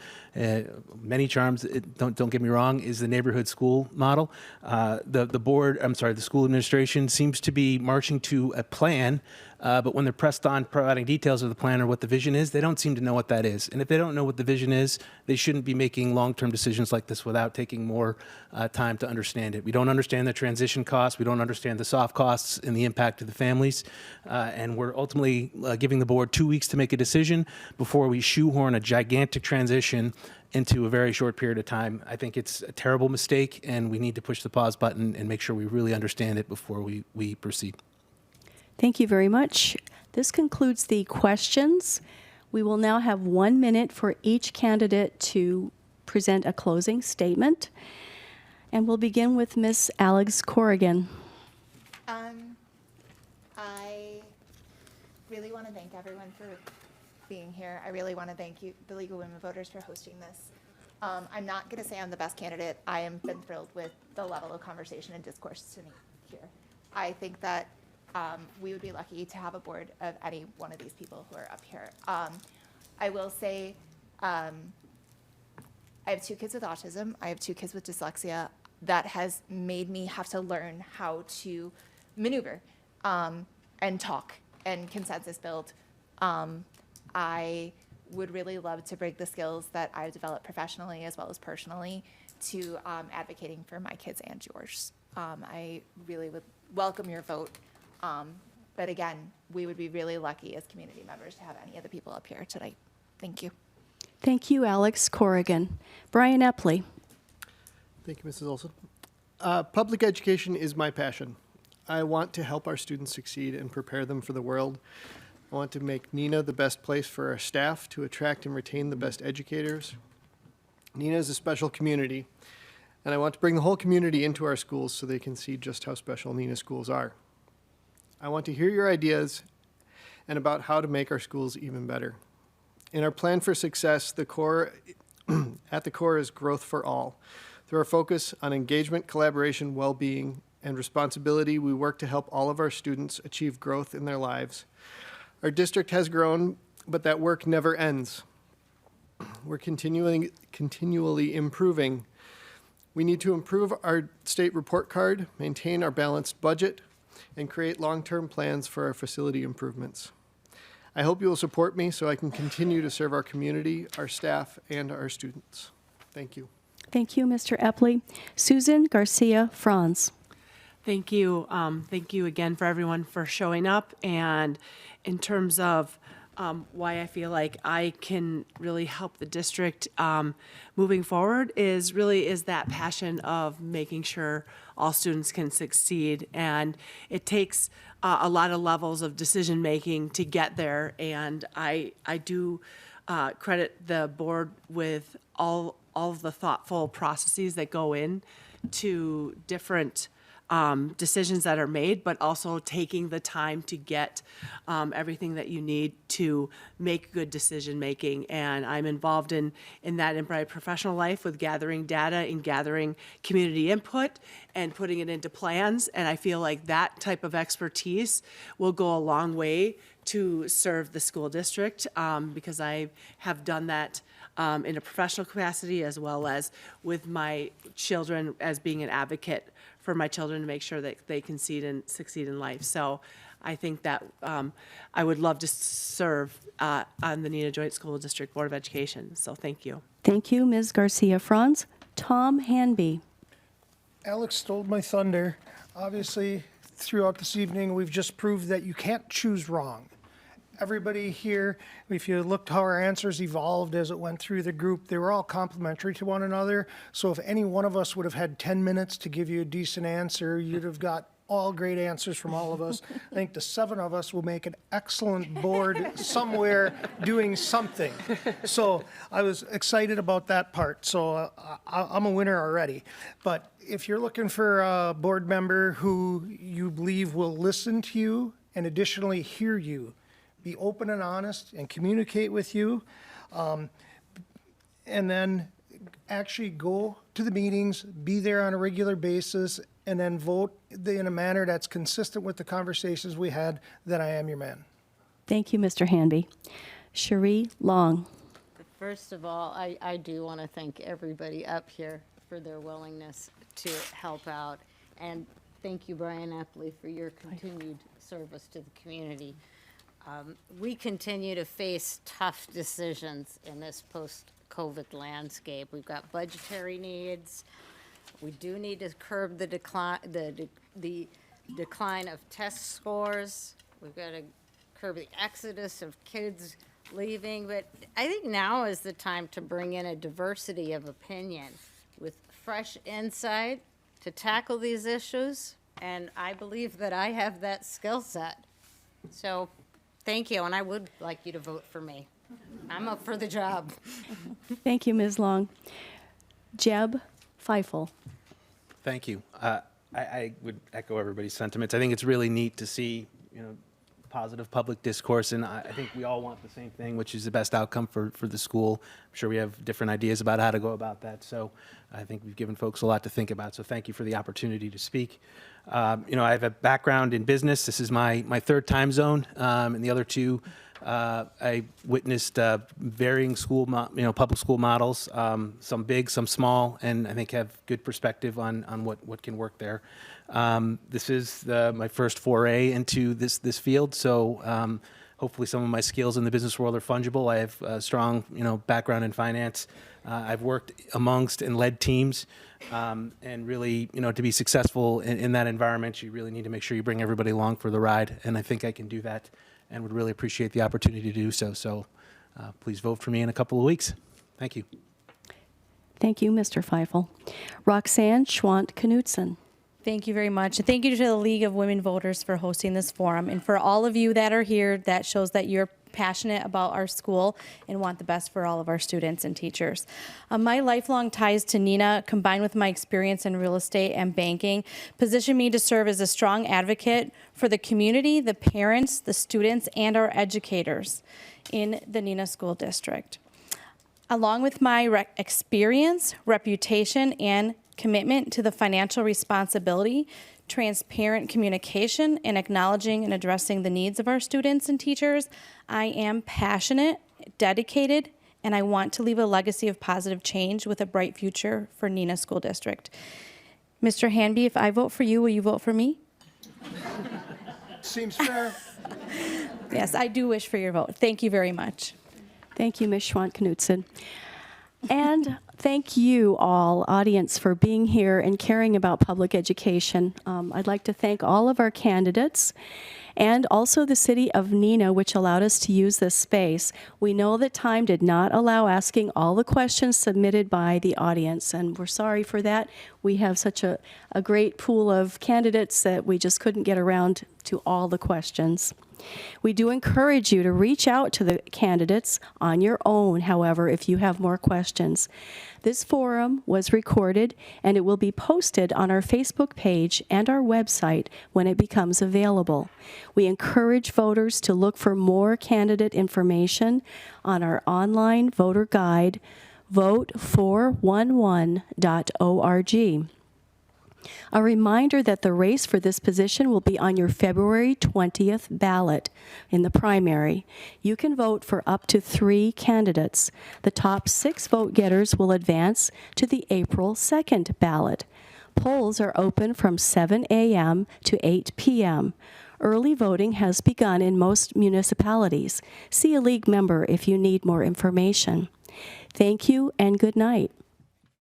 many charms, don't get me wrong, is the neighborhood school model. The school administration seems to be marching to a plan, but when they're pressed on providing details of the plan or what the vision is, they don't seem to know what that is. And if they don't know what the vision is, they shouldn't be making long-term decisions like this without taking more time to understand it. We don't understand the transition costs. We don't understand the soft costs and the impact to the families. And we're ultimately giving the board 2 weeks to make a decision before we shoehorn a gigantic transition into a very short period of time. I think it's a terrible mistake, and we need to push the pause button and make sure we really understand it before we proceed. Thank you very much. This concludes the questions. We will now have 1 minute for each candidate to present a closing statement. And we'll begin with Ms. Alex Corrigan. I really want to thank everyone for being here. I really want to thank you, the League of Women Voters, for hosting this. I'm not going to say I'm the best candidate. I am been thrilled with the level of conversation and discourse tonight here. I think that we would be lucky to have a board of any one of these people who are up here. I will say I have 2 kids with autism. I have 2 kids with dyslexia. That has made me have to learn how to maneuver and talk and consensus build. I would really love to bring the skills that I've developed professionally as well as personally to advocating for my kids and yours. I really would welcome your vote. But again, we would be really lucky as community members to have any of the people up here tonight. Thank you. Thank you, Alex Corrigan. Brian Epley. Thank you, Mrs. Olson. Public education is my passion. I want to help our students succeed and prepare them for the world. I want to make Neenah the best place for our staff to attract and retain the best educators. Neenah is a special community, and I want to bring the whole community into our schools so they can see just how special Neenah schools are. I want to hear your ideas and about how to make our schools even better. In our plan for success, at the core is growth for all. Through our focus on engagement, collaboration, well-being, and responsibility, we work to help all of our students achieve growth in their lives. Our district has grown, but that work never ends. We're continually improving. We need to improve our state report card, maintain our balanced budget, and create long-term plans for our facility improvements. I hope you will support me so I can continue to serve our community, our staff, and our students. Thank you. Thank you, Mr. Epley. Susan Garcia Franz. Thank you. Thank you again for everyone for showing up. And in terms of why I feel like I can really help the district moving forward is that passion of making sure all students can succeed. And it takes a lot of levels of decision making to get there. And I do credit the board with all of the thoughtful processes that go in to different decisions that are made, but also taking the time to get everything that you need to make good decision making. And I'm involved in that in my professional life with gathering data and gathering community input and putting it into plans. And I feel like that type of expertise will go a long way to serve the school district because I have done that in a professional capacity as well as with my children as being an advocate for my children to make sure that they can succeed in life. So I think that I would love to serve on the Neenah Joint School District Board of Education. So thank you. Thank you, Ms. Garcia Franz. Tom Hanby. Alex stole my thunder. Obviously, throughout this evening, we've just proved that you can't choose wrong. Everybody here, if you looked how our answers evolved as it went through the group, they were all complementary to one another. So if any one of us would have had 10 minutes to give you a decent answer, you'd have got all great answers from all of us. I think the 7 of us will make an excellent board somewhere doing something. So I was excited about that part. So I'm a winner already. But if you're looking for a board member who you believe will listen to you and additionally hear you, be open and honest and communicate with you, and then actually go to the meetings, be there on a regular basis, and then vote in a manner that's consistent with the conversations we had, then I am your man. Thank you, Mr. Hanby. Cherie Long. First of all, I do want to thank everybody up here for their willingness to help out. And thank you, Brian Epley, for your continued service to the community. We continue to face tough decisions in this post-COVID landscape. We've got budgetary needs. We do need to curb the decline of test scores. We've got to curb the exodus of kids leaving. But I think now is the time to bring in a diversity of opinion with fresh insight to tackle these issues. And I believe that I have that skill set. So thank you, and I would like you to vote for me. I'm up for the job. Thank you, Ms. Long. Jeb Feifel. Thank you. I would echo everybody's sentiments. I think it's really neat to see, positive public discourse, and I think we all want the same thing, which is the best outcome for the school. I'm sure we have different ideas about how to go about that, so I think we've given folks a lot to think about, so thank you for the opportunity to speak. I have a background in business. This is my third time zone, and the other 2, I witnessed varying public school models, some big, some small, and I think have good perspective on what can work there. This is my first foray into this field, so hopefully some of my skills in the business world are fungible. I have a strong background in finance. I've worked amongst and led teams, and really, to be successful in that environment, you really need to make sure you bring everybody along for the ride, and I think I can do that and would really appreciate the opportunity to do so. So please vote for me in a couple of weeks. Thank you. Thank you, Mr. Feifel. Roxanne Schwant-Knudsen. Thank you very much. And thank you to the League of Women Voters for hosting this forum. And for all of you that are here, that shows that you're passionate about our school and want the best for all of our students and teachers. My lifelong ties to Neenah, combined with my experience in real estate and banking, position me to serve as a strong advocate for the community, the parents, the students, and our educators in the Neenah School District. Along with my experience, reputation, and commitment to the financial responsibility, transparent communication, and acknowledging and addressing the needs of our students and teachers, I am passionate, dedicated, and I want to leave a legacy of positive change with a bright future for Neenah School District. Mr. Hanby, if I vote for you, will you vote for me? Seems fair. Yes, I do wish for your vote. Thank you very much. Thank you, Ms. Schwant-Knudsen. And thank you all, audience, for being here and caring about public education. I'd like to thank all of our candidates and also the city of Neenah, which allowed us to use this space. We know that time did not allow asking all the questions submitted by the audience, and we're sorry for that. We have such a great pool of candidates that we just couldn't get around to all the questions. We do encourage you to reach out to the candidates on your own, however, if you have more questions. This forum was recorded and it will be posted on our Facebook page and our website when it becomes available. We encourage voters to look for more candidate information on our online voter guide, vote411.org. A reminder that the race for this position will be on your February 20th ballot in the primary. You can vote for up to 3 candidates. The top 6 vote getters will advance to the April 2nd ballot. Polls are open from 7 a.m. to 8 p.m. Early voting has begun in most municipalities. See a league member if you need more information. Thank you and good night.